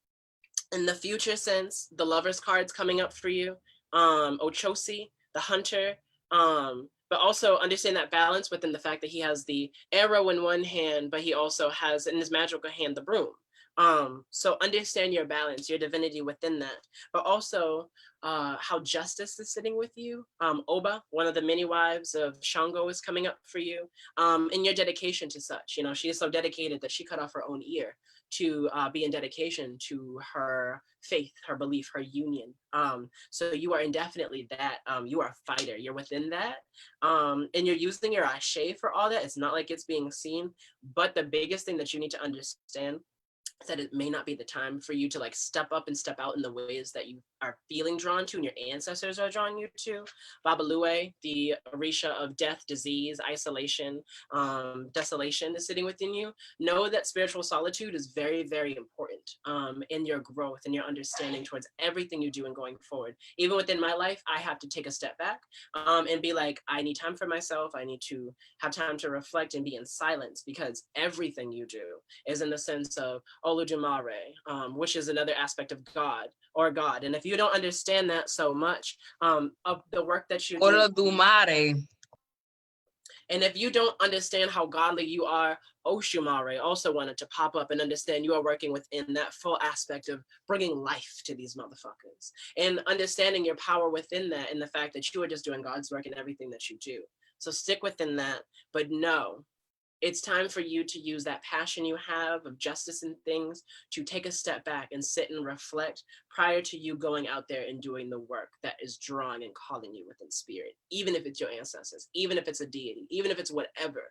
[SPEAKER 2] in the future sense, the Lover's card's coming up for you. Ochosi, the hunter, but also understand that balance within the fact that he has the arrow in one hand, but he also has in his magical hand the broom. So understand your balance, your divinity within that, but also how justice is sitting with you. Oba, one of the many wives of Shango, is coming up for you, in your dedication to such. You know, she is so dedicated that she cut off her own ear to be in dedication to her faith, her belief, her union. So you are indefinitely that. You are a fighter. You're within that. And you're using your ashe for all that. It's not like it's being seen. But the biggest thing that you need to understand that it may not be the time for you to like step up and step out in the ways that you are feeling drawn to and your ancestors are drawing you to. Babalue, the Orisha of death, disease, isolation, desolation is sitting within you. Know that spiritual solitude is very, very important in your growth and your understanding towards everything you do and going forward. Even within my life, I have to take a step back and be like, I need time for myself. I need to have time to reflect and be in silence, because everything you do is in the sense of Oludumare, which is another aspect of God or God. And if you don't understand that so much of the work that you do,
[SPEAKER 1] Olodumare.
[SPEAKER 2] and if you don't understand how godly you are, Oshumare also wanted to pop up and understand you are working within that full aspect of bringing life to these motherfuckers and understanding your power within that and the fact that you are just doing God's work in everything that you do. So stick within that, but know it's time for you to use that passion you have of justice and things to take a step back and sit and reflect prior to you going out there and doing the work that is drawing and calling you within spirit. Even if it's your ancestors, even if it's a deity, even if it's whatever,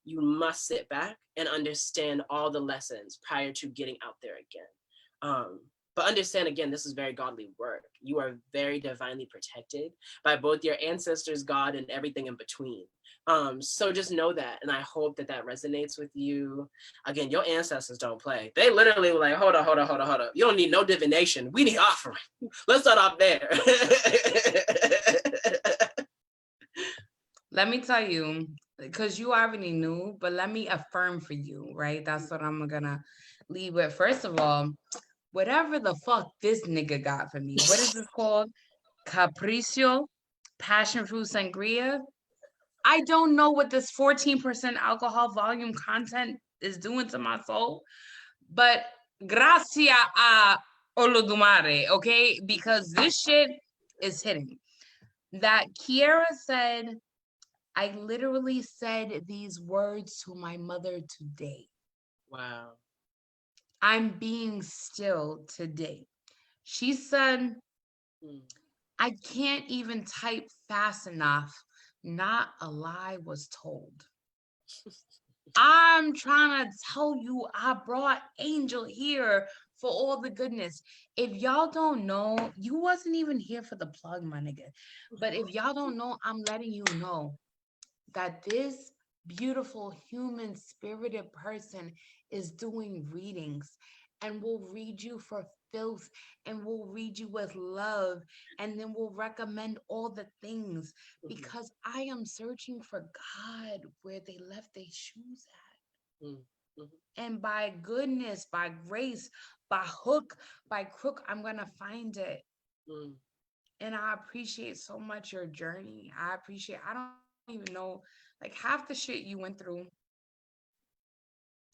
[SPEAKER 2] you must sit back and understand all the lessons prior to getting out there again. But understand, again, this is very godly work. You are very divinely protected by both your ancestors, God, and everything in between. So just know that, and I hope that that resonates with you. Again, your ancestors don't play. They literally were like, hold up. You don't need no divination. We need offering. Let's start off there.
[SPEAKER 1] Let me tell you, because you already knew, but let me affirm for you, right? That's what I'm gonna lead with. First of all, whatever the fuck this nigga got for me. What is this called? Capriccio, passion fruit sangria. I don't know what this 14% alcohol volume content is doing to my soul, but gracias a Olodumare, okay? Because this shit is hitting. That Kiera said, I literally said these words to my mother today.
[SPEAKER 2] Wow.
[SPEAKER 1] I'm being still today. She said, I can't even type fast enough. Not a lie was told. I'm trying to tell you, I brought Angel here for all the goodness. If y'all don't know, you wasn't even here for the plug, my nigga. But if y'all don't know, I'm letting you know that this beautiful human spirited person is doing readings and will read you for filth and will read you with love and then will recommend all the things because I am searching for God where they left their shoes at. And by goodness, by grace, by hook, by crook, I'm gonna find it. And I appreciate so much your journey. I don't even know, like half the shit you went through.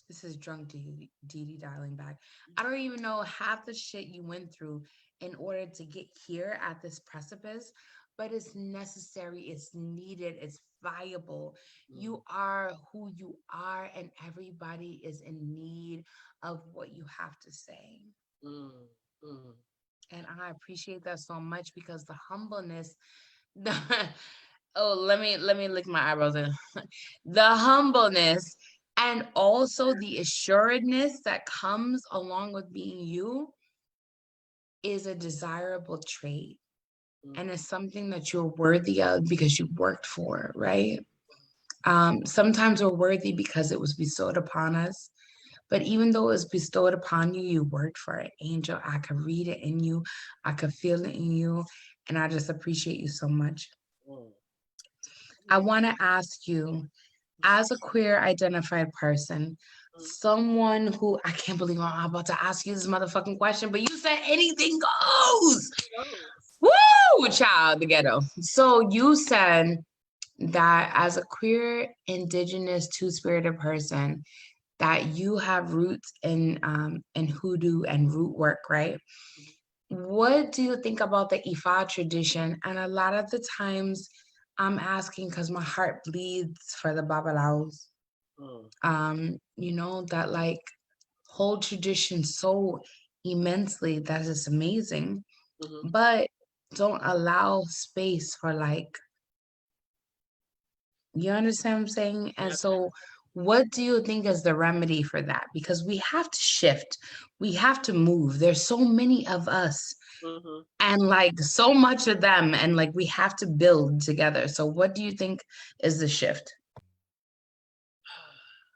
[SPEAKER 1] This is drunk Dee dialing back. I don't even know half the shit you went through in order to get here at this precipice, but it's necessary, it's needed, it's viable. You are who you are, and everybody is in need of what you have to say. And I appreciate that so much because the humbleness, the oh, let me lick my eyebrows in. The humbleness and also the assuredness that comes along with being you is a desirable trait. And it's something that you're worthy of because you worked for it, right? Sometimes we're worthy because it was bestowed upon us. But even though it was bestowed upon you, you worked for it. Angel, I could read it in you. I could feel it in you. And I just appreciate you so much. I want to ask you, as a queer identified person, someone who, I can't believe I'm about to ask you this motherfucking question, but you said anything goes. Woo, child, the ghetto. So you said that as a queer, indigenous, two-spirited person, that you have roots in hoodoo and root work, right? What do you think about the Ifa tradition? And a lot of the times I'm asking because my heart bleeds for the Babalaos. You know, that like whole tradition so immensely that is amazing, but don't allow space for like, you understand what I'm saying? And so what do you think is the remedy for that? Because we have to shift, we have to move. There's so many of us and like so much of them, and like we have to build together. So what do you think is the shift?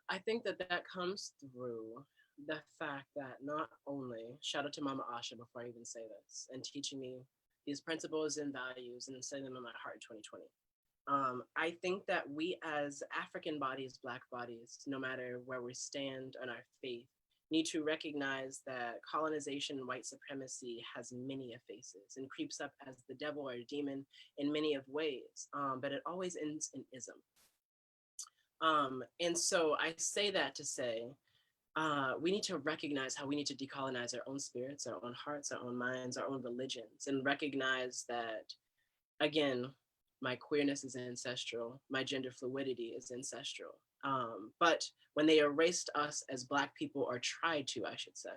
[SPEAKER 2] I think that that comes through the fact that not only, shout out to Mama Asha before I even say this, and teaching me these principles and values and setting them in my heart in 2020. I think that we as African bodies, Black bodies, no matter where we stand on our faith, need to recognize that colonization and white supremacy has many faces and creeps up as the devil or a demon in many of ways, but it always ends in ism. And so I say that to say, we need to recognize how we need to decolonize our own spirits, our own hearts, our own minds, our own religions, and recognize that, again, my queerness is ancestral, my gender fluidity is ancestral. But when they erased us as Black people, or tried to, I should say,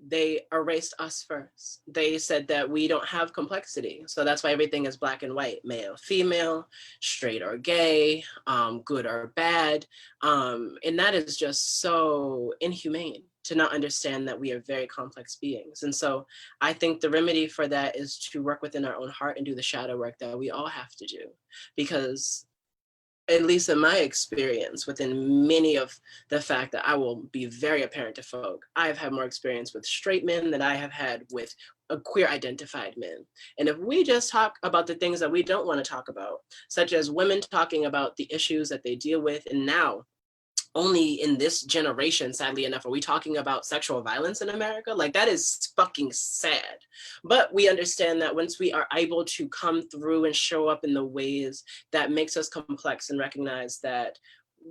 [SPEAKER 2] they erased us first. They said that we don't have complexity. So that's why everything is black and white, male, female, straight or gay, good or bad. And that is just so inhumane to not understand that we are very complex beings. And so I think the remedy for that is to work within our own heart and do the shadow work that we all have to do. Because at least in my experience, within many of the fact that I will be very apparent to folk, I've had more experience with straight men than I have had with queer identified men. And if we just talk about the things that we don't want to talk about, such as women talking about the issues that they deal with, and now only in this generation, sadly enough, are we talking about sexual violence in America. Like, that is fucking sad. But we understand that once we are able to come through and show up in the ways that makes us complex and recognize that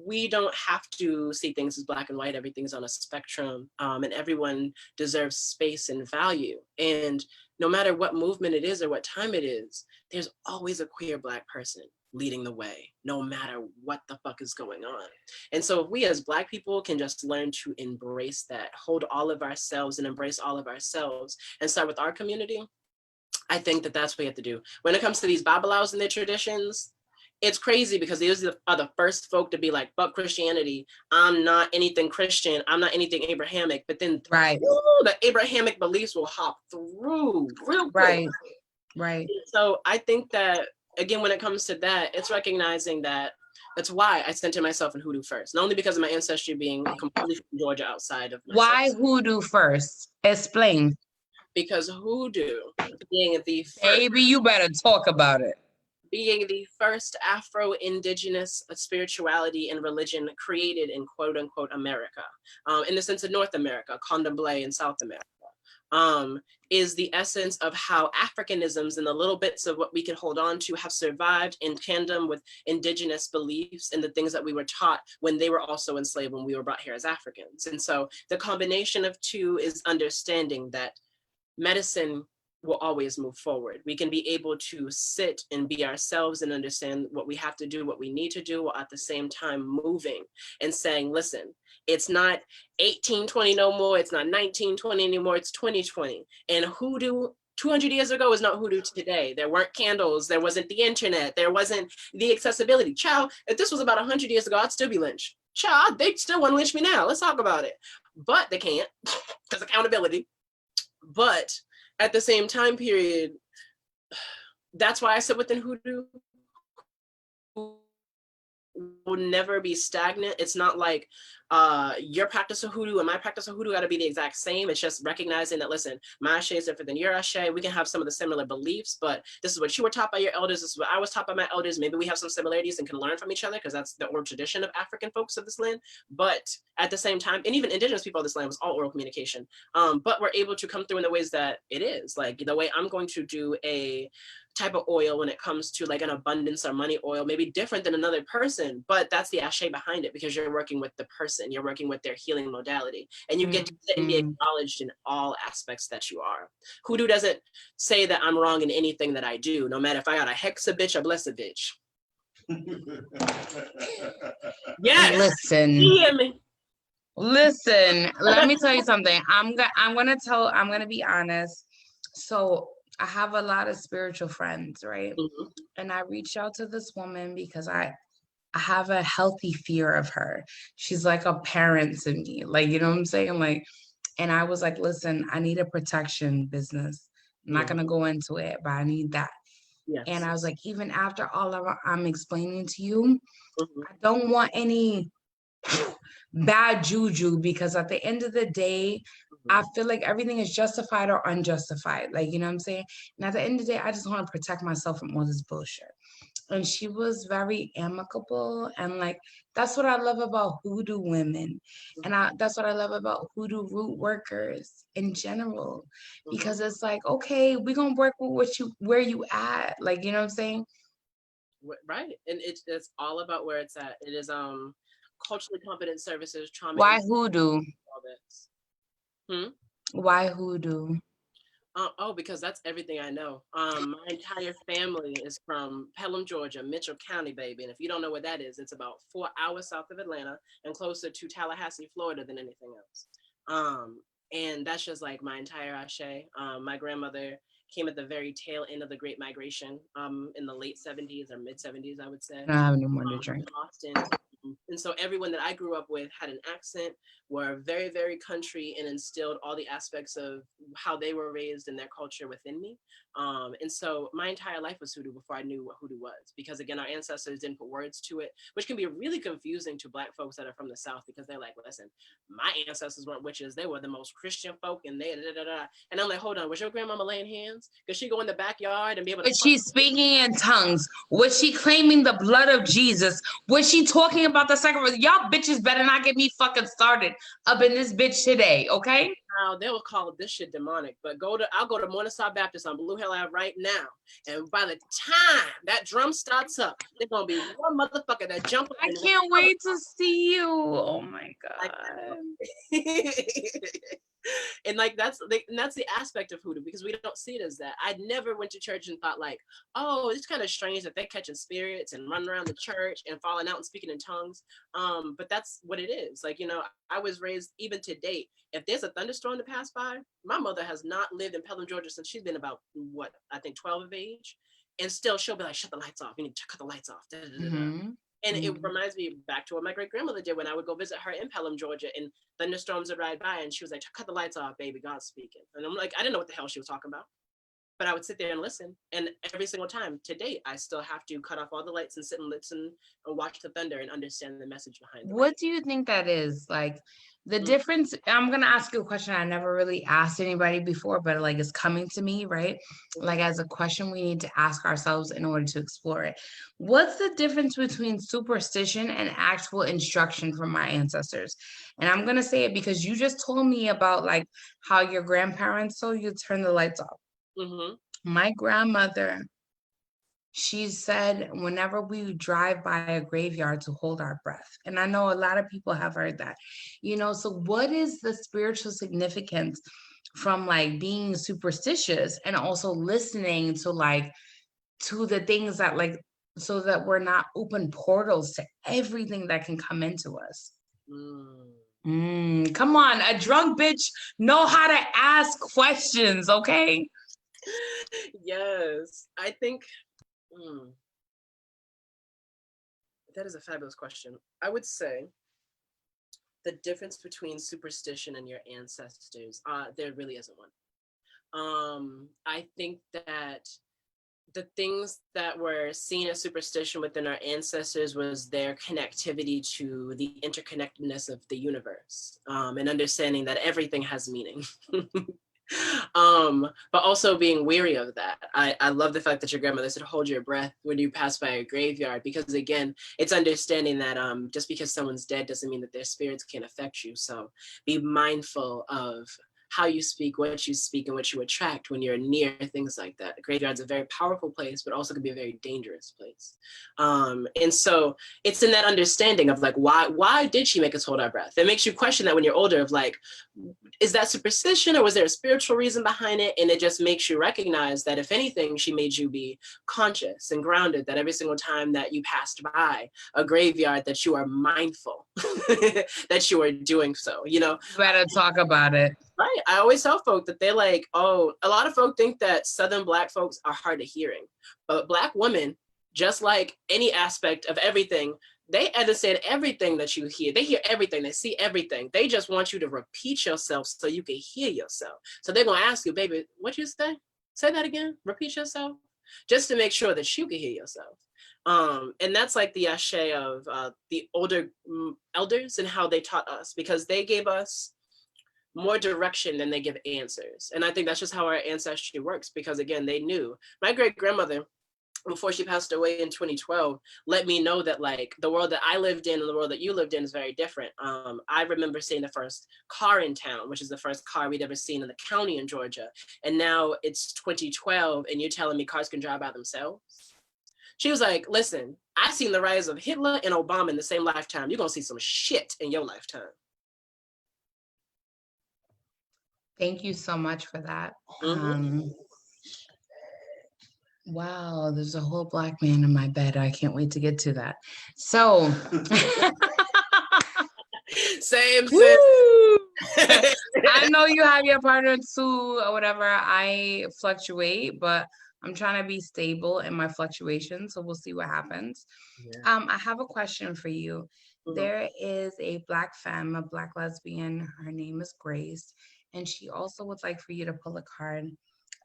[SPEAKER 2] we don't have to see things as black and white, everything's on a spectrum, and everyone deserves space and value. And no matter what movement it is or what time it is, there's always a queer Black person leading the way, no matter what the fuck is going on. And so if we as Black people can just learn to embrace that, hold all of ourselves and embrace all of ourselves and start with our community, I think that that's what we have to do. When it comes to these Babalaos and their traditions, it's crazy because these are the first folk to be like, fuck Christianity. I'm not anything Christian. I'm not anything Abrahamic. But then the Abrahamic beliefs will hop through real quick.
[SPEAKER 1] Right.
[SPEAKER 2] So I think that, again, when it comes to that, it's recognizing that that's why I centered myself in Hoodoo first. Not only because of my ancestry being completely from Georgia outside of myself.
[SPEAKER 1] Why Hoodoo first? Explain.
[SPEAKER 2] Because Hoodoo, being the first,
[SPEAKER 1] baby, you better talk about it.
[SPEAKER 2] Being the first Afro-Indigenous spirituality and religion created in quote unquote America, in the sense of North America, Candomblé in South America, is the essence of how Africanisms and the little bits of what we can hold on to have survived in tandem with indigenous beliefs and the things that we were taught when they were also enslaved when we were brought here as Africans. And so the combination of two is understanding that medicine will always move forward. We can be able to sit and be ourselves and understand what we have to do, what we need to do, while at the same time moving and saying, listen, it's not 1820 no more, it's not 1920 anymore, it's 2020. And Hoodoo 200 years ago is not Hoodoo today. There weren't candles, there wasn't the internet, there wasn't the accessibility. Child, if this was about 100 years ago, I'd still be lynched. Child, they still want to lynch me now. Let's talk about it. But they can't, because accountability. But at the same time period, that's why I sit within Hoodoo. Will never be stagnant. It's not like your practice of Hoodoo and my practice of Hoodoo got to be the exact same. It's just recognizing that, listen, my Ashe is different than your Ashe. We can have some of the similar beliefs, but this is what you were taught by your elders. This is what I was taught by my elders. Maybe we have some similarities and can learn from each other because that's the oral tradition of African folks of this land. But at the same time, and even indigenous people of this land, was all oral communication. But we're able to come through in the ways that it is. Like the way I'm going to do a type of oil when it comes to like an abundance or money oil, maybe different than another person, but that's the Ashe behind it because you're working with the person, you're working with their healing modality, and you get to sit and be acknowledged in all aspects that you are. Hoodoo doesn't say that I'm wrong in anything that I do, no matter if I got a hex a bitch or bless a bitch. Yes.
[SPEAKER 1] Listen.
[SPEAKER 2] You hear me?
[SPEAKER 1] Listen, let me tell you something. I'm gonna be honest. So I have a lot of spiritual friends, right?
[SPEAKER 2] Mm-hmm.
[SPEAKER 1] And I reached out to this woman because I have a healthy fear of her. She's like a parent to me. Like, you know what I'm saying? Like, and I was like, listen, I need a protection business. I'm not gonna go into it, but I need that. Yes. And I was like, even after all of I'm explaining to you, I don't want any bad juju, because at the end of the day, I feel like everything is justified or unjustified. Like, you know what I'm saying? And at the end of the day, I just want to protect myself from all this bullshit. And she was very amicable. And like, that's what I love about Hoodoo women. And that's what I love about Hoodoo root workers in general. Because it's like, okay, we're going to work with where you at. Like, you know what I'm saying?
[SPEAKER 2] Right. And it's all about where it's at. It is culturally competent services, trauma.
[SPEAKER 1] Why Hoodoo?
[SPEAKER 2] All this.
[SPEAKER 1] Why Hoodoo?
[SPEAKER 2] Because that's everything I know. My entire family is from Pelham, Georgia, Mitchell County, baby. And if you don't know what that is, it's about 4 hours south of Atlanta and closer to Tallahassee, Florida than anything else. And that's just like my entire Ashe. My grandmother came at the very tail end of the Great Migration in the late 70s or mid 70s, I would say.
[SPEAKER 1] I don't have any more to drink.
[SPEAKER 2] Boston. And so everyone that I grew up with had an accent, were very, very country, and instilled all the aspects of how they were raised and their culture within me. And so my entire life was hoodoo before I knew what hoodoo was, because again, our ancestors didn't put words to it, which can be really confusing to Black folks that are from the South, because they're like, listen, my ancestors weren't witches, they were the most Christian folk, and they da, da, da. And I'm like, hold on, was your grandmama laying hands? Could she go in the backyard and be able to
[SPEAKER 1] Was she speaking in tongues? Was she claiming the blood of Jesus? Was she talking about the sacrifice? Y'all bitches better not get me fucking started up in this bitch today, okay?
[SPEAKER 2] Now they will call this shit demonic, but I'll go to Morningside Baptist on Blue Hill Ave right now, and by the time that drum starts up, there's gonna be one motherfucker that jump up.
[SPEAKER 1] I can't wait to see you. Oh my god.
[SPEAKER 2] And like that's the aspect of hoodoo, because we don't see it as that. I never went to church and thought like, oh, it's kind of strange that they're catching spirits and running around the church and falling out and speaking in tongues. But that's what it is. Like, you know, I was raised, even to date, if there's a thunderstorm to pass by, my mother has not lived in Pelham, Georgia since she's been about, what, I think 12 of age. And still she'll be like, shut the lights off. You need to cut the lights off. Da, da, da, da.
[SPEAKER 1] Mm-hmm.
[SPEAKER 2] And it reminds me back to what my great grandmother did when I would go visit her in Pelham, Georgia, and thunderstorms would ride by, and she was like, cut the lights off, baby, God's speaking. And I'm like, I didn't know what the hell she was talking about, but I would sit there and listen. And every single time to date, I still have to cut off all the lights and sit and listen and watch the thunder and understand the message behind it.
[SPEAKER 1] What do you think that is? Like the difference, I'm gonna ask you a question I never really asked anybody before, but like it's coming to me, right? Like as a question we need to ask ourselves in order to explore it. What's the difference between superstition and actual instruction from my ancestors? And I'm gonna say it because you just told me about like how your grandparents told you to turn the lights off.
[SPEAKER 2] Mm-hmm.
[SPEAKER 1] My grandmother, she said whenever we drive by a graveyard to hold our breath. And I know a lot of people have heard that, you know. So what is the spiritual significance from like being superstitious and also listening to like to the things that like, so that we're not open portals to everything that can come into us? Come on, a drunk bitch know how to ask questions, okay?
[SPEAKER 2] Yes, I think that is a fabulous question. I would say the difference between superstition and your ancestors, there really isn't one. I think that the things that were seen as superstition within our ancestors was their connectivity to the interconnectedness of the universe, and understanding that everything has meaning. But also being weary of that. I love the fact that your grandmother said hold your breath when you pass by a graveyard, because again, it's understanding that just because someone's dead doesn't mean that their spirits can't affect you. So be mindful of how you speak, and what you attract when you're near things like that. The graveyard's a very powerful place, but also can be a very dangerous place. And so it's in that understanding of like, why did she make us hold our breath? It makes you question that when you're older of like, is that superstition or was there a spiritual reason behind it? And it just makes you recognize that if anything, she made you be conscious and grounded, that every single time that you passed by a graveyard, that you are mindful that you are doing so, you know?
[SPEAKER 1] Better talk about it.
[SPEAKER 2] Right. I always tell folk that they're like, oh, a lot of folk think that Southern Black folks are hard of hearing, but Black women, just like any aspect of everything, they understand everything that you hear. They hear everything. They see everything. They just want you to repeat yourself so you can hear yourself. So they're going to ask you, baby, what you say? Say that again. Repeat yourself. Just to make sure that you can hear yourself. And that's like the ashe of the older elders and how they taught us, because they gave us more direction than they give answers. And I think that's just how our ancestry works, because again, they knew. My great grandmother, before she passed away in 2012, let me know that like the world that I lived in and the world that you lived in is very different. I remember seeing the first car in town, which is the first car we'd ever seen in the county in Georgia. And now it's 2012 and you're telling me cars can drive by themselves? She was like, listen, I seen the rise of Hitler and Obama in the same lifetime. You're gonna see some shit in your lifetime.
[SPEAKER 1] Thank you so much for that. Wow, there's a whole Black man in my bed. I can't wait to get to that. So,
[SPEAKER 2] same.
[SPEAKER 1] I know you have your partner too, or whatever. I fluctuate, but I'm trying to be stable in my fluctuation. So we'll see what happens. Yeah. I have a question for you. There is a Black femme, a Black lesbian. Her name is Grace. And she also would like for you to pull a card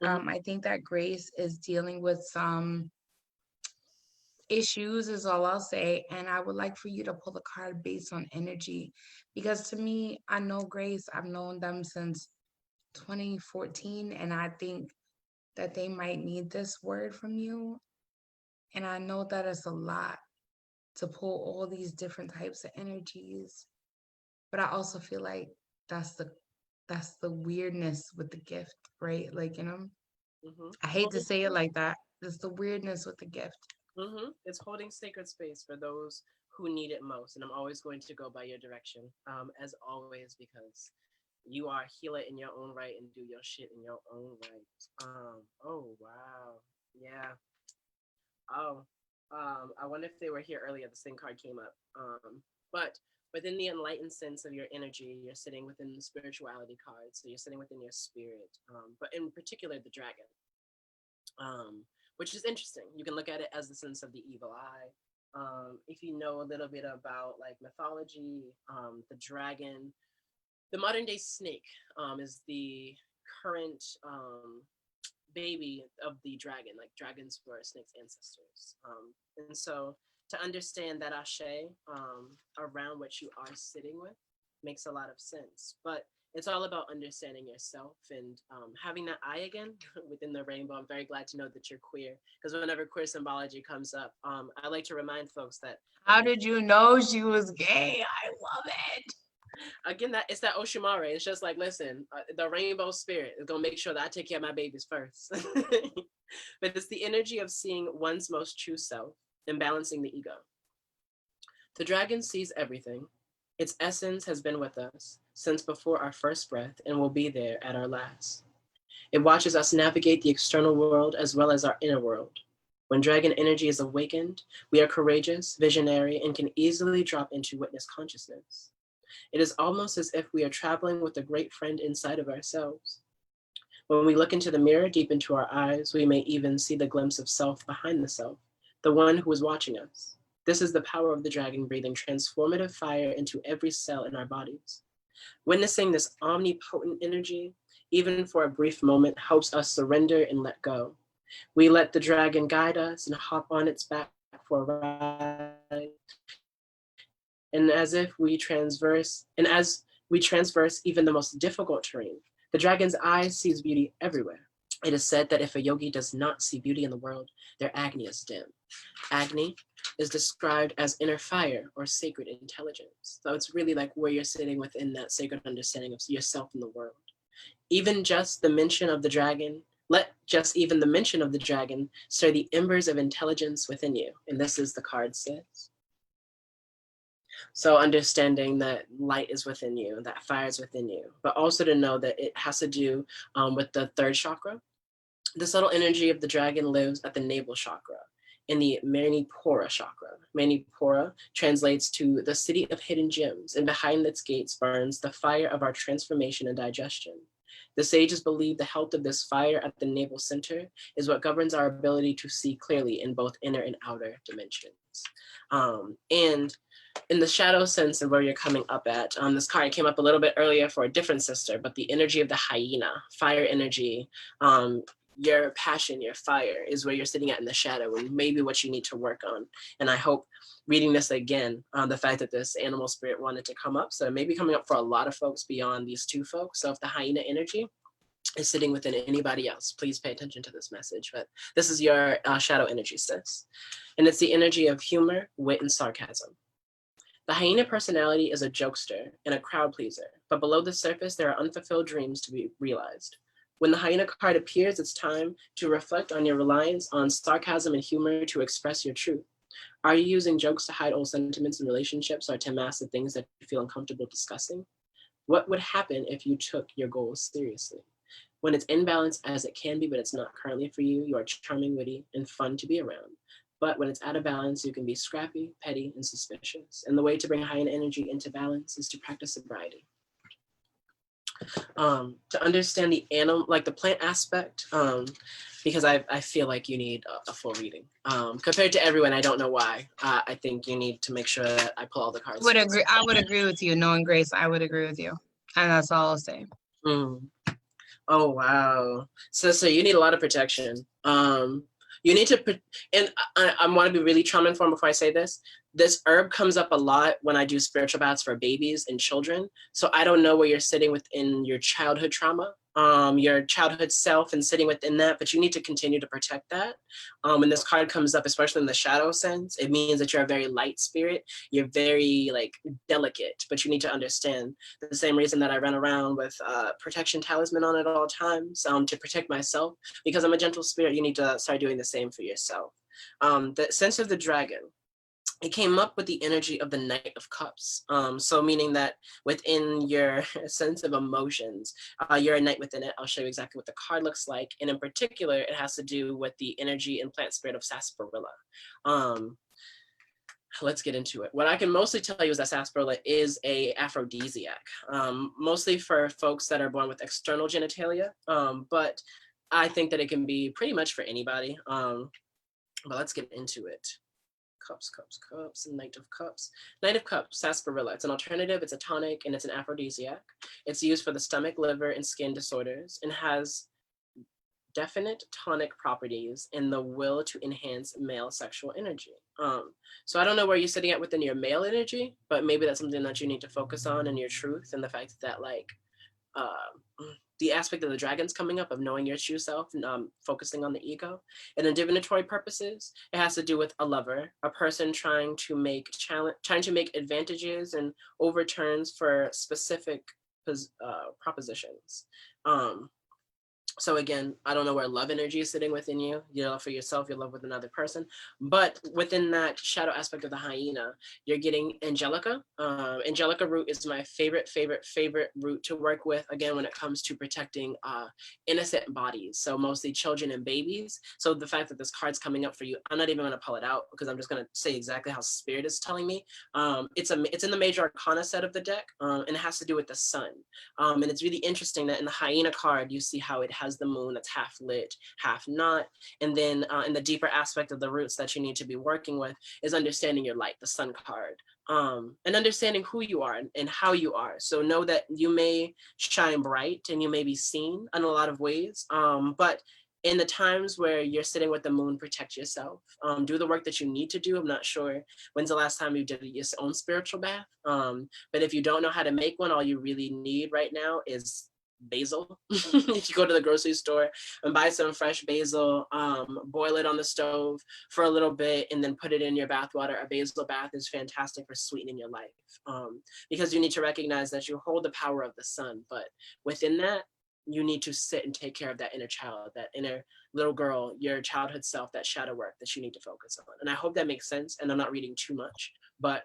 [SPEAKER 1] I think that Grace is dealing with some issues is all I'll say. And I would like for you to pull a card based on energy, because to me, I know Grace, I've known them since 2014, and I think that they might need this word from you. And I know that it's a lot to pull all these different types of energies, but I also feel like that's the weirdness with the gift, right? Like, I hate to say it like that. It's the weirdness with the gift.
[SPEAKER 2] It's holding sacred space for those who need it most. And I'm always going to go by your direction, as always, because you are a healer in your own right and do your shit in your own right. Oh, wow. Yeah. Oh, I wonder if they were here earlier. The same card came up. But within the enlightened sense of your energy, you're sitting within the spirituality card. So you're sitting within your spirit, but in particular, the dragon. Which is interesting. You can look at it as the sense of the evil eye. If you know a little bit about like mythology, the dragon, the modern day snake is the current baby of the dragon. Like dragons were snake's ancestors. And so to understand that ashe around what you are sitting with makes a lot of sense. But it's all about understanding yourself and having that eye again within the rainbow. I'm very glad to know that you're queer, because whenever queer symbology comes up, I like to remind folks that.
[SPEAKER 1] How did you know she was gay? I love it.
[SPEAKER 2] Again, that it's that Oshimare. It's just like, listen, the rainbow spirit is gonna make sure that I take care of my babies first. But it's the energy of seeing one's most true self and balancing the ego. The dragon sees everything. Its essence has been with us since before our first breath and will be there at our last. It watches us navigate the external world as well as our inner world. When dragon energy is awakened, we are courageous, visionary, and can easily drop into witness consciousness. It is almost as if we are traveling with a great friend inside of ourselves. When we look into the mirror, deep into our eyes, we may even see the glimpse of self behind the self, the one who is watching us. This is the power of the dragon breathing transformative fire into every cell in our bodies. Witnessing this omnipotent energy, even for a brief moment, helps us surrender and let go. We let the dragon guide us and hop on its back for a ride. And as we transverse even the most difficult terrain, the dragon's eye sees beauty everywhere. It is said that if a yogi does not see beauty in the world, their Agni is dim. Agni is described as inner fire or sacred intelligence. So it's really like where you're sitting within that sacred understanding of yourself in the world. Even just the mention of the dragon, let just even the mention of the dragon stir the embers of intelligence within you. And this is the card says. So understanding that light is within you, that fire is within you, but also to know that it has to do with the third chakra. The subtle energy of the dragon lives at the navel chakra in the Manipura chakra. Manipura translates to the city of hidden gems, and behind its gates burns the fire of our transformation and digestion. The sages believe the health of this fire at the navel center is what governs our ability to see clearly in both inner and outer dimensions. And in the shadow sense of where you're coming up at, this card came up a little bit earlier for a different sister, but the energy of the hyena, fire energy, your passion, your fire is where you're sitting at in the shadow, and maybe what you need to work on. And I hope reading this again, the fact that this animal spirit wanted to come up, so it may be coming up for a lot of folks beyond these two folks. So if the hyena energy is sitting within anybody else, please pay attention to this message. But this is your shadow energy, sis. And it's the energy of humor, wit, and sarcasm. The hyena personality is a jokester and a crowd pleaser, but below the surface, there are unfulfilled dreams to be realized. When the hyena card appears, it's time to reflect on your reliance on sarcasm and humor to express your truth. Are you using jokes to hide old sentiments in relationships or to mask the things that you feel uncomfortable discussing? What would happen if you took your goals seriously? When it's in balance as it can be, but it's not currently for you, you are charming, witty, and fun to be around. But when it's out of balance, you can be scrappy, petty, and suspicious. And the way to bring hyena energy into balance is to practice sobriety. To understand the animal, like the plant aspect, because I feel like you need a full reading. Compared to everyone, I don't know why. I think you need to make sure that I pull all the cards.
[SPEAKER 1] I would agree with you. Knowing Grace, I would agree with you. And that's all I'll say.
[SPEAKER 2] Oh, wow. So you need a lot of protection. You need to, and I want to be really trauma informed before I say this. This herb comes up a lot when I do spiritual baths for babies and children. So I don't know where you're sitting within your childhood trauma, your childhood self, and sitting within that, but you need to continue to protect that. When this card comes up, especially in the shadow sense, it means that you're a very light spirit. You're very like delicate, but you need to understand the same reason that I run around with protection talisman on at all times, to protect myself, because I'm a gentle spirit. You need to start doing the same for yourself. The sense of the dragon, it came up with the energy of the Knight of Cups. So meaning that within your sense of emotions, you're a knight within it. I'll show you exactly what the card looks like. And in particular, it has to do with the energy and plant spirit of sarsaparilla. Let's get into it. What I can mostly tell you is that sarsaparilla is a aphrodisiac, mostly for folks that are born with external genitalia. But I think that it can be pretty much for anybody. But let's get into it. Cups, cups, cups, and Knight of Cups. Knight of Cups, sarsaparilla. It's an alternative, it's a tonic, and it's an aphrodisiac. It's used for the stomach, liver, and skin disorders, and has definite tonic properties in the will to enhance male sexual energy. So I don't know where you're sitting at within your male energy, but maybe that's something that you need to focus on in your truth, and the fact that like the aspect of the dragons coming up of knowing your true self and focusing on the ego. And in divinatory purposes, it has to do with a lover, a person trying to make advantages and overturns for specific propositions. So again, I don't know where love energy is sitting within you. You love for yourself, you love with another person. But within that shadow aspect of the hyena, you're getting Angelica. Angelica root is my favorite root to work with, again, when it comes to protecting innocent bodies. So mostly children and babies. So the fact that this card's coming up for you, I'm not even gonna pull it out because I'm just gonna say exactly how spirit is telling me. It's in the major arcana set of the deck, and it has to do with the sun. And it's really interesting that in the hyena card, you see how it has the moon that's half lit, half not. And then in the deeper aspect of the roots that you need to be working with is understanding your light, the sun card, and understanding who you are and how you are. So know that you may shine bright and you may be seen in a lot of ways, but in the times where you're sitting with the moon, protect yourself. Do the work that you need to do. I'm not sure when's the last time you did your own spiritual bath. But if you don't know how to make one, all you really need right now is basil. If you go to the grocery store and buy some fresh basil, boil it on the stove for a little bit and then put it in your bath water. A basil bath is fantastic for sweetening your life, because you need to recognize that you hold the power of the sun, but within that you need to sit and take care of that inner child, that inner little girl, your childhood self, that shadow work that you need to focus on. And I hope that makes sense, and I'm not reading too much, but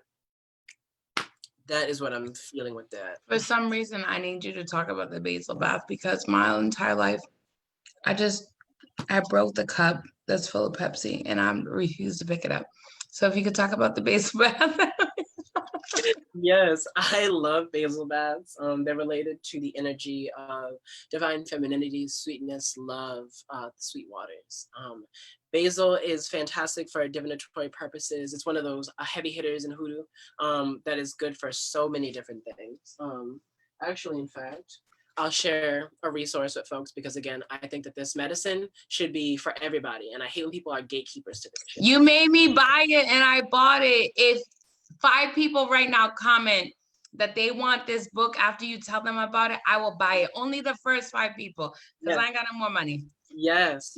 [SPEAKER 2] that is what I'm feeling with that.
[SPEAKER 1] For some reason, I need you to talk about the basil bath because my entire life, I broke the cup that's full of Pepsi and I refuse to pick it up. So if you could talk about the basil bath.
[SPEAKER 2] Yes, I love basil baths. They're related to the energy of divine femininity, sweetness, love, sweet waters. Basil is fantastic for divinatory purposes. It's one of those heavy hitters in Hoodoo that is good for so many different things. Actually, in fact, I'll share a resource with folks because, again, I think that this medicine should be for everybody. And I hate when people are gatekeepers to this shit.
[SPEAKER 1] You made me buy it and I bought it. If 5 people right now comment that they want this book after you tell them about it, I will buy it. Only the first 5 people because I ain't got no more money.
[SPEAKER 2] Yes.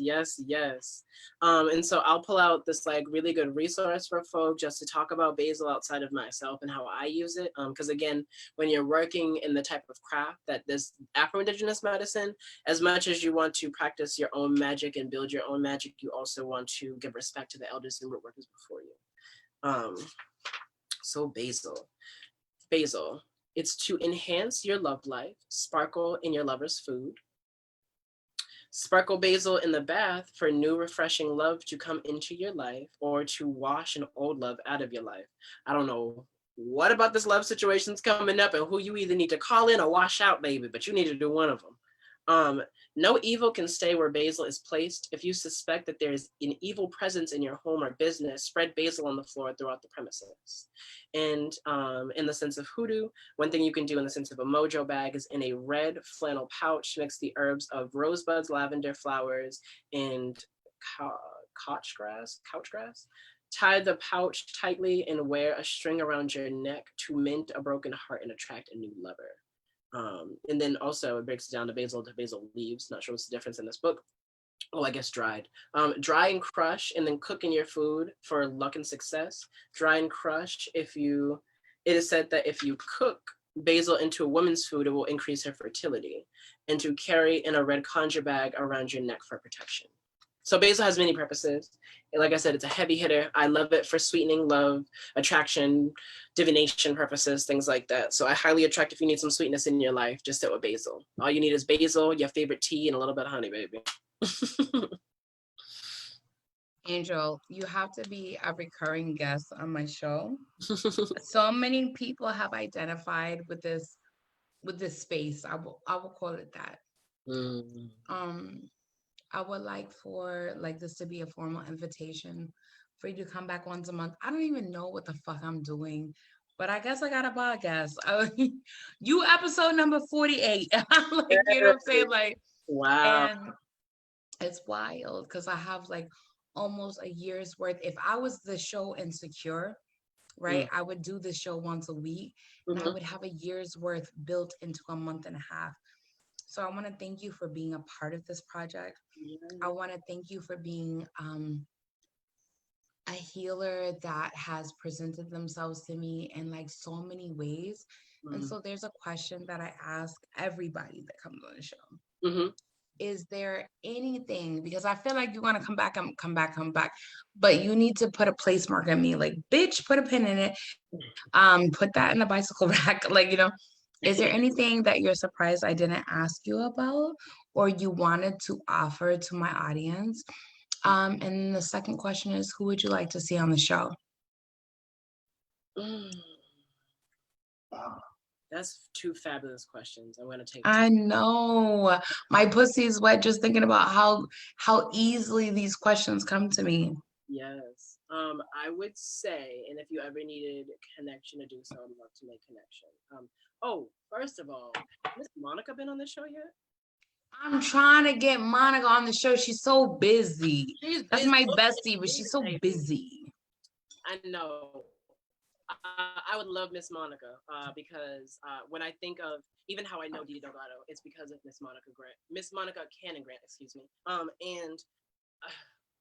[SPEAKER 2] And so I'll pull out this like really good resource for folks just to talk about basil outside of myself and how I use it. Because again, when you're working in the type of craft that this Afro-Indigenous medicine, as much as you want to practice your own magic and build your own magic, you also want to give respect to the elders and root workers before you. So basil, it's to enhance your love life, sparkle in your lover's food. Sparkle basil in the bath for new refreshing love to come into your life or to wash an old love out of your life. I don't know what about this love situation's coming up and who you either need to call in or wash out, baby, but you need to do one of them. No evil can stay where basil is placed. If you suspect that there is an evil presence in your home or business, spread basil on the floor throughout the premises. And in the sense of hoodoo, one thing you can do in the sense of a mojo bag is in a red flannel pouch, mix the herbs of rosebuds, lavender flowers, and couch grass. Tie the pouch tightly and wear a string around your neck to mend a broken heart and attract a new lover. And then also it breaks it down to basil leaves. Not sure what's the difference in this book. Oh, I guess dried. Dry and crush and then cook in your food for luck and success. Dry and crush it is said that if you cook basil into a woman's food, it will increase her fertility. And to carry in a red conjure bag around your neck for protection. So basil has many purposes. And like I said, it's a heavy hitter. I love it for sweetening, love, attraction, divination purposes, things like that. So I highly attract if you need some sweetness in your life, just sit with basil. All you need is basil, your favorite tea, and a little bit of honey, baby.
[SPEAKER 1] Angel, you have to be a recurring guest on my show. So many people have identified with this space. I will call it that. I would like for this to be a formal invitation for you to come back once a month. I don't even know what the fuck I'm doing, but I guess I got a podcast. You episode number 48. You know what I'm saying?
[SPEAKER 2] Wow.
[SPEAKER 1] And it's wild because I have almost a year's worth. If I was the show Insecure, right, I would do the show once a week, and I would have a year's worth built into a month and a half. So I want to thank you for being a part of this project. I want to thank you for being a healer that has presented themselves to me in so many ways. And so there's a question that I ask everybody that comes on the show. Is there anything, because I feel like you want to come back, but you need to put a place mark on me, bitch, put a pin in it, put that in the bicycle rack, is there anything that you're surprised I didn't ask you about or you wanted to offer to my audience? And the second question is, who would you like to see on the show?
[SPEAKER 2] That's two fabulous questions. I'm gonna take.
[SPEAKER 1] I know my pussy's wet just thinking about how easily these questions come to me.
[SPEAKER 2] Yes. I would say, and if you ever needed connection to do so, I'd love to make connection. First of all, has Monica been on the show yet?
[SPEAKER 1] I'm trying to get Monica on the show. She's so busy. That's my bestie, but she's so busy.
[SPEAKER 2] I know. I would love Miss Monica because when I think of even how I know Didi Delgado, it's because of Miss Monica Cannon Grant, excuse me. And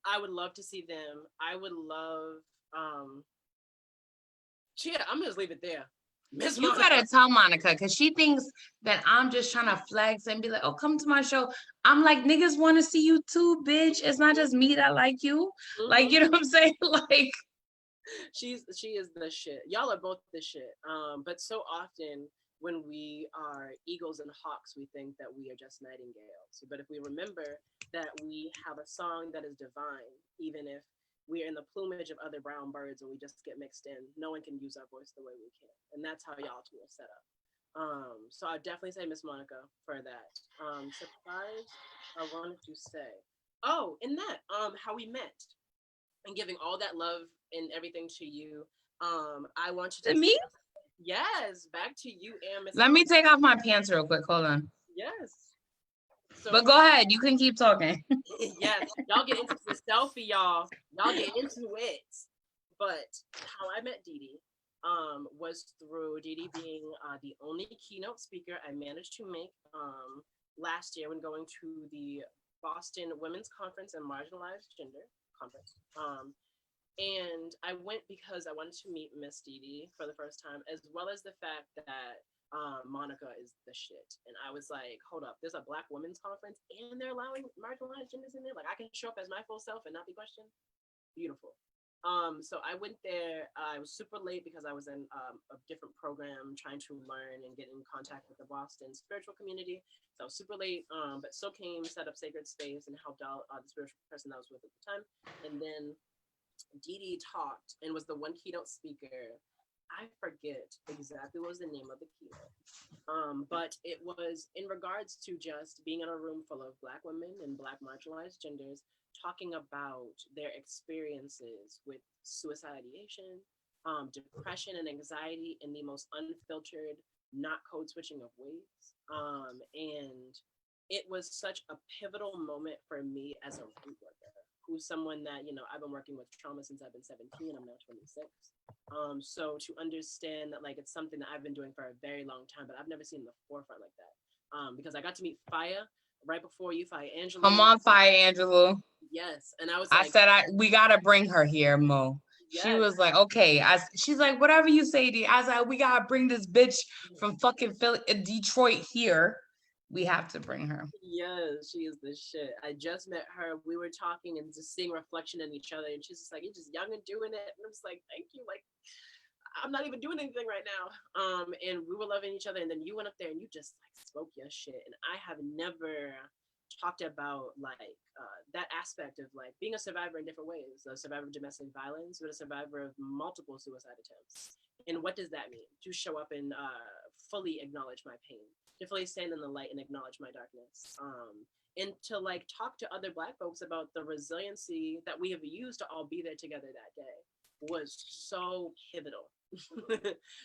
[SPEAKER 2] I would love to see them. I would love. I'm gonna just leave it there. Miss
[SPEAKER 1] You gotta tell Monica because she thinks that I'm just trying to flex and be like, "Oh, come to my show." I'm like, niggas want to see you too, bitch. It's not just me that like you. You know what I'm saying?
[SPEAKER 2] She is the shit. Y'all are both the shit. But so often when we are eagles and hawks, we think that we are just nightingales. But if we remember that we have a song that is divine, even if we're in the plumage of other brown birds and we just get mixed in, no one can use our voice the way we can. And that's how y'all two are set up. So I'd definitely say Miss Monica for that. Surprise, I wanted to say. Oh, in that, how we met and giving all that love and everything to you. I want you to
[SPEAKER 1] me?
[SPEAKER 2] Yes, back to you and Miss.
[SPEAKER 1] Let me take off my pants real quick. Hold on.
[SPEAKER 2] Yes.
[SPEAKER 1] So, but go ahead. You can keep talking.
[SPEAKER 2] Yes, y'all get into the selfie, y'all. Y'all get into it. But how I met Didi was through Didi being the only keynote speaker I managed to make last year when going to the Boston Women's Conference and Marginalized Gender Conference. And I went because I wanted to meet Miss Didi for the first time, as well as the fact that Monica is the shit. And I was like, hold up, there's a Black Women's Conference and they're allowing marginalized genders in there? I can show up as my full self and not be questioned? Beautiful. So I went there. I was super late because I was in a different program trying to learn and get in contact with the Boston spiritual community. So I was super late, but still came, set up sacred space and helped out the spiritual person that I was with at the time. And then Didi talked and was the one keynote speaker. I forget exactly what was the name of the keynote. But it was in regards to just being in a room full of Black women and Black marginalized genders talking about their experiences with suicide ideation, depression and anxiety in the most unfiltered, not code switching of ways. And it was such a pivotal moment for me as a root worker, who's someone that, I've been working with trauma since I've been 17. I'm now 26. So to understand that, like, it's something that I've been doing for a very long time, but I've never seen the forefront like that. Because I got to meet Faya right before you, Faya Angela.
[SPEAKER 1] Come on, Fire Angela.
[SPEAKER 2] Yes, and I was
[SPEAKER 1] I
[SPEAKER 2] like,
[SPEAKER 1] said we gotta bring her here, Mo. She
[SPEAKER 2] yes,
[SPEAKER 1] was like, okay. She's like, whatever you say, D. I was like, we gotta bring this bitch from fucking Detroit here. We have to bring her.
[SPEAKER 2] yes, she is the shit. I just met her. We were talking and just seeing reflection in each other, and she's just like, "You're just young and doing it." And I'm just like, "Thank you." Like, I'm not even doing anything right now. And we were loving each other, and then you went up there and you just like spoke your shit, and I have never talked about like that aspect of like being a survivor in different ways, a survivor of domestic violence, but a survivor of multiple suicide attempts. And what does that mean? To show up and fully acknowledge my pain, to fully stand in the light and acknowledge my darkness, and to like talk to other Black folks about the resiliency that we have used to all be there together that day was so pivotal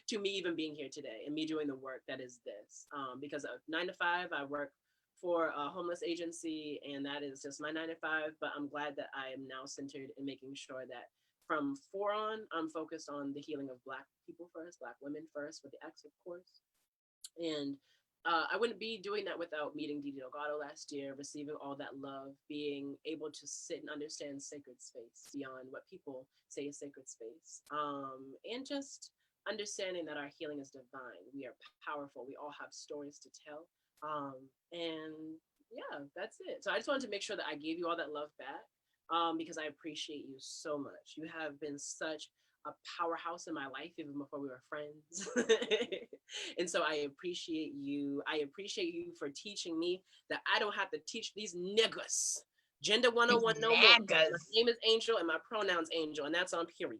[SPEAKER 2] to me even being here today and me doing the work that is this. Because of 9 to 5, I work for a homeless agency, and that is just my 9 to 5. But I'm glad that I am now centered in making sure that from 4 on, I'm focused on the healing of Black people first, Black women first, with the X, of course. And I wouldn't be doing that without meeting Didi Delgado last year, receiving all that love, being able to sit and understand sacred space beyond what people say is sacred space, and just understanding that our healing is divine. We are powerful. We all have stories to tell. And yeah, that's it. So I just wanted to make sure that I gave you all that love back, because I appreciate you so much. You have been such a powerhouse in my life even before we were friends. And so I appreciate you. I appreciate you for teaching me that I don't have to teach these niggas gender 101 no more. My name is Angel and my pronouns Angel, and that's on period.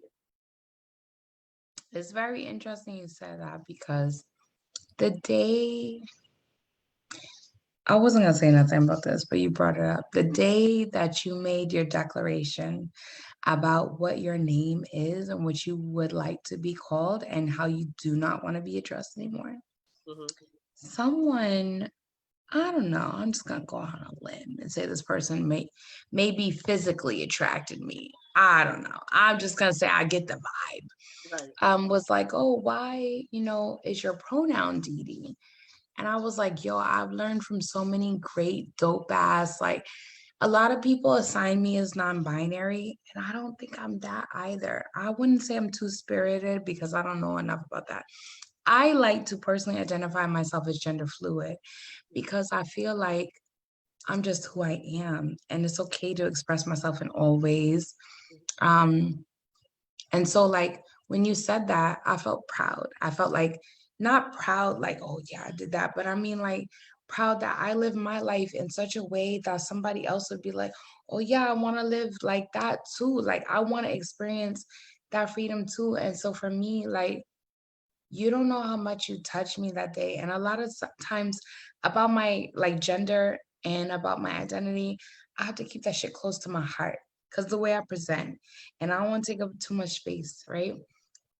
[SPEAKER 1] It's very interesting you said that, because the day I wasn't gonna say nothing about this, but you brought it up. The day that you made your declaration about what your name is and what you would like to be called and how you do not want to be addressed anymore.
[SPEAKER 2] Mm-hmm.
[SPEAKER 1] Someone, I don't know, I'm just gonna go on a limb and say this person maybe physically attracted me. I don't know. I'm just gonna say I get the vibe.
[SPEAKER 2] Right.
[SPEAKER 1] Was like, oh, why, is your pronoun Didi? And I was like, yo, I've learned from so many great dope ass, like a lot of people assign me as non-binary, and I don't think I'm that either. I wouldn't say I'm two-spirited because I don't know enough about that. I like to personally identify myself as gender fluid because I feel like I'm just who I am, and it's okay to express myself in all ways. And so like when you said that, I felt proud. I felt like not proud, like, oh yeah, I did that, but I mean like proud that I live my life in such a way that somebody else would be like, oh yeah, I want to live like that too. Like I want to experience that freedom too. And so for me, like, you don't know how much you touched me that day. And a lot of times about my like gender and about my identity, I have to keep that shit close to my heart because the way I present, and I don't want to take up too much space, right?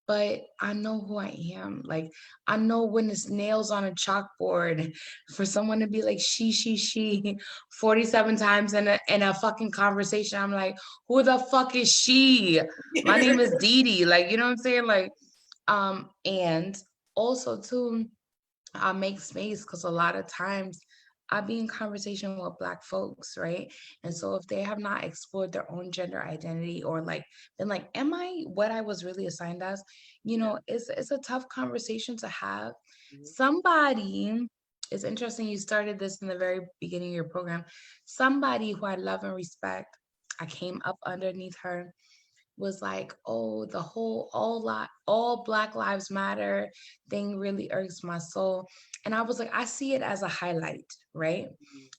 [SPEAKER 1] But I know who I am. Like, I know when it's nails on a chalkboard for someone to be like, she 47 times in a fucking conversation. I'm like, who the fuck is she? My name is Dee Dee. Like, you know what I'm saying? Like, and also too, I make space because a lot of times I be in conversation with Black folks, right? And so if they have not explored their own gender identity or like been like, am I what I was really assigned as? It's a tough conversation to have.
[SPEAKER 2] Mm-hmm.
[SPEAKER 1] Somebody, it's interesting you started this in the very beginning of your program. Somebody who I love and respect, I came up underneath her. was like, oh, the whole all Black Lives Matter thing really irks my soul. And I was like, I see it as a highlight, right?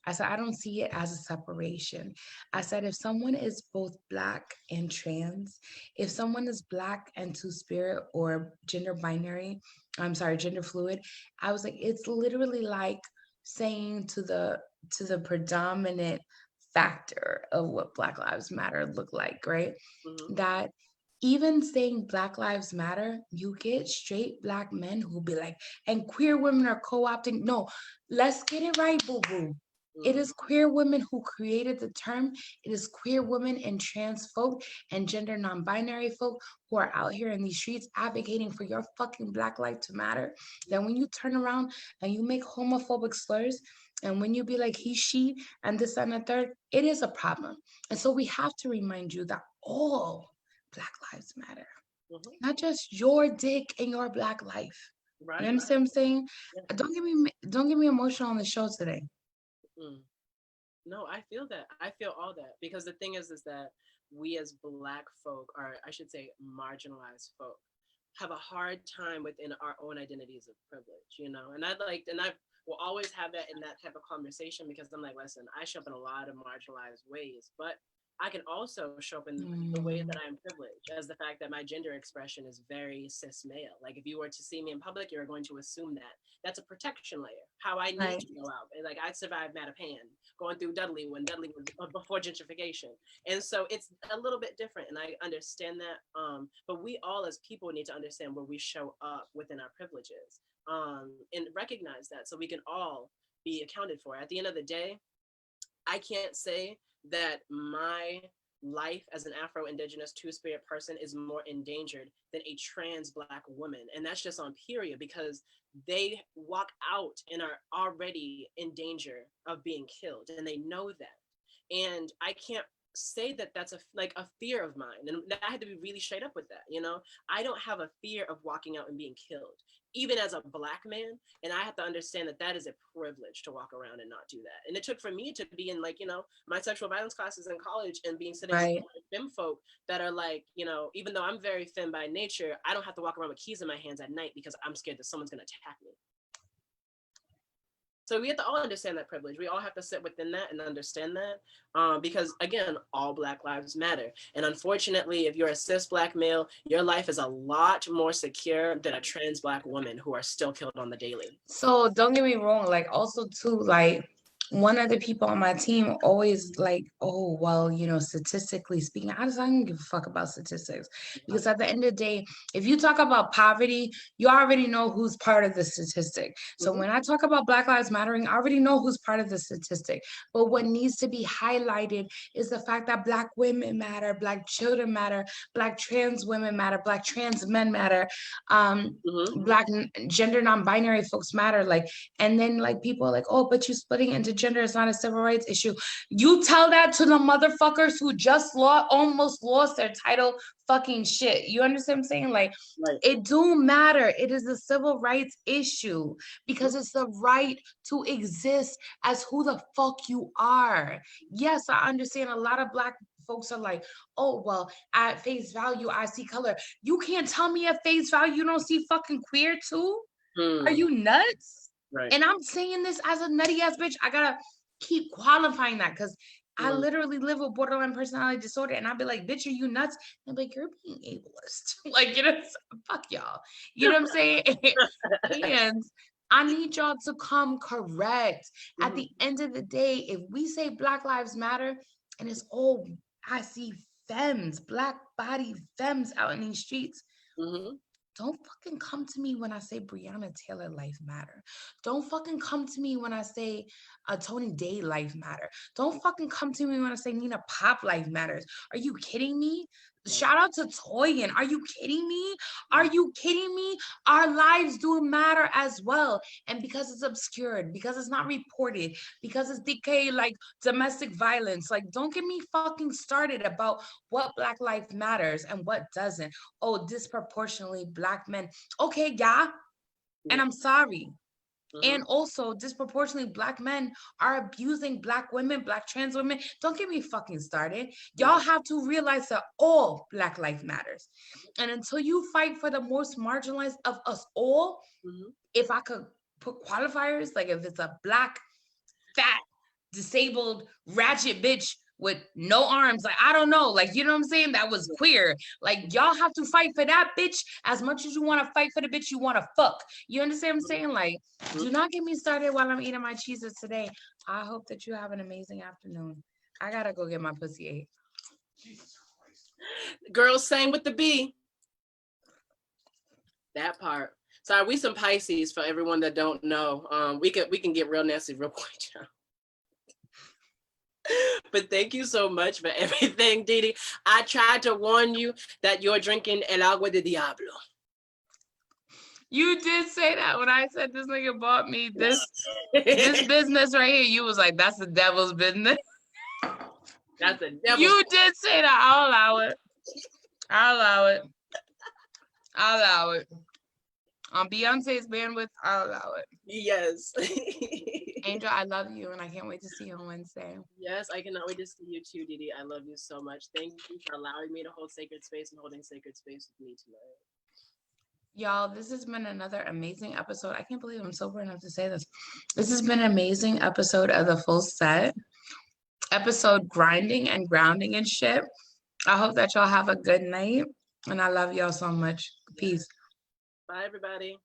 [SPEAKER 1] I said, I don't see it as a separation. I said, if someone is both Black and trans, if someone is Black and two-spirit or gender binary, I'm sorry, gender fluid, I was like, it's literally like saying to the predominant factor of what Black Lives Matter look like, right?
[SPEAKER 2] Mm-hmm.
[SPEAKER 1] That even saying Black Lives Matter, you get straight Black men who be like, and queer women are co-opting. No, let's get it right, boo-boo. It is queer women who created the term. It is queer women and trans folk and gender non-binary folk who are out here in these streets advocating for your fucking Black life to matter. Then when you turn around and you make homophobic slurs, and when you be like he, she, and this and the third, it is a problem. And so we have to remind you that all Black lives matter, not just your dick and your Black life.
[SPEAKER 2] Right.
[SPEAKER 1] You understand what I'm saying?
[SPEAKER 2] Yeah.
[SPEAKER 1] Don't get me emotional on the show today.
[SPEAKER 2] No, I feel that. I feel all that, because the thing is that we as Black folk, or I should say marginalized folk, have a hard time within our own identities of privilege, you know? And I will always have that in that type of conversation, because I'm like, listen, I show up in a lot of marginalized ways, but I can also show up in the way that I'm privileged, as the fact that my gender expression is very cis male. Like, if you were to see me in public, you're going to assume that that's a protection layer. How I need to go out. And like, I survived Mattapan, going through Dudley when Dudley was before gentrification. And so it's a little bit different. And I understand that. But we all as people need to understand where we show up within our privileges, and recognize that, so we can all be accounted for. At the end of the day, I can't say that my life as an Afro-Indigenous two-spirit person is more endangered than a trans Black woman. And that's just on period, because they walk out and are already in danger of being killed, and they know that. And I can't say that that's a fear of mine, and I had to be really straight up with that. You know, I don't have a fear of walking out and being killed, even as a Black man. And I have to understand that that is a privilege to walk around and not do that. And it took for me to be in, like, you know, my sexual violence classes in college, and being sitting with femme folk that are like, you know, even though I'm very femme by nature, I don't have to walk around with keys in my hands at night because I'm scared that someone's going to attack me. So we have to all understand that privilege. We all have to sit within that and understand that, because, again, all Black lives matter. And unfortunately, if you're a cis Black male, your life is a lot more secure than a trans Black woman who are still killed on the daily.
[SPEAKER 1] So don't get me wrong, like also too, like one of the people on my team always like, oh, well, you know, statistically speaking, I don't give a fuck about statistics, because at the end of the day, if you talk about poverty, you already know who's part of the statistic. So when I talk about Black Lives Mattering, I already know who's part of the statistic. But what needs to be highlighted is the fact that Black women matter, Black children matter, Black trans women matter, Black trans men matter, Black gender non-binary folks matter. Like, and then like people are like, oh, but you splitting into gender is not a civil rights issue. You tell that to the motherfuckers who just almost lost their title fucking shit. You understand what I'm saying? Like, it do matter. It is a civil rights issue, because it's the right to exist as who the fuck you are. Yes, I understand a lot of Black folks are like, oh, well, at face value, I see color. You can't tell me at face value you don't see fucking queer too? Are you nuts?
[SPEAKER 2] Right.
[SPEAKER 1] And I'm saying this as a nutty ass bitch. I gotta keep qualifying that, because I literally live with borderline personality disorder, and I'll be like, bitch, are you nuts? And I'm like, you're being ableist. Like, you know, fuck y'all. You know what I'm saying? And I need y'all to come correct. At the end of the day, if we say Black Lives Matter, and it's all, I see femmes, Black body femmes out in these streets, don't fucking come to me when I say Breonna Taylor life matter. Don't fucking come to me when I say Tony Day life matter. Don't fucking come to me when I say Nina Pop life matters. Are you kidding me? Shout out to Toyin. Are you kidding me? Are you kidding me? Our lives do matter as well. And because it's obscured, because it's not reported, because it's decay like domestic violence, like don't get me fucking started about what Black life matters and what doesn't. Oh, disproportionately Black men. Okay, yeah. And I'm sorry. And also disproportionately Black men are abusing Black women, Black trans women. Don't get me fucking started. Y'all have to realize that all Black life matters. And until you fight for the most marginalized of us all, if I could put qualifiers, like if it's a Black, fat, disabled, ratchet bitch with no arms, like I don't know, like you know what I'm saying, that was queer, like y'all have to fight for that bitch as much as you want to fight for the bitch you want to fuck. You understand what I'm saying? Like, do not get me started while I'm eating my cheeses today. I hope that you have an amazing afternoon. I gotta go get my pussy ate.
[SPEAKER 2] Girls, same with the B. That part. Sorry, we some Pisces for everyone that don't know. We can get real nasty real quick. But thank you so much for everything, Didi. I tried to warn you that you're drinking el agua de diablo.
[SPEAKER 1] You did say that when I said this nigga bought me this business right here. You was like, that's the devil's business.
[SPEAKER 2] That's the devil's.
[SPEAKER 1] You did say that. I'll allow it. I'll allow it. I'll allow it. On Beyonce's bandwidth, I'll allow it.
[SPEAKER 2] Yes.
[SPEAKER 1] Angel, I love you, and I can't wait to see you on Wednesday.
[SPEAKER 2] Yes, I cannot wait to see you too, Didi. I love you so much. Thank you for allowing me to hold sacred space and holding sacred space with me tonight.
[SPEAKER 1] Y'all, this has been another amazing episode. I can't believe I'm sober enough to say this. This has been an amazing episode of The Full Set. Episode grinding and grounding and shit. I hope that y'all have a good night, and I love y'all so much. Peace.
[SPEAKER 2] Bye, everybody.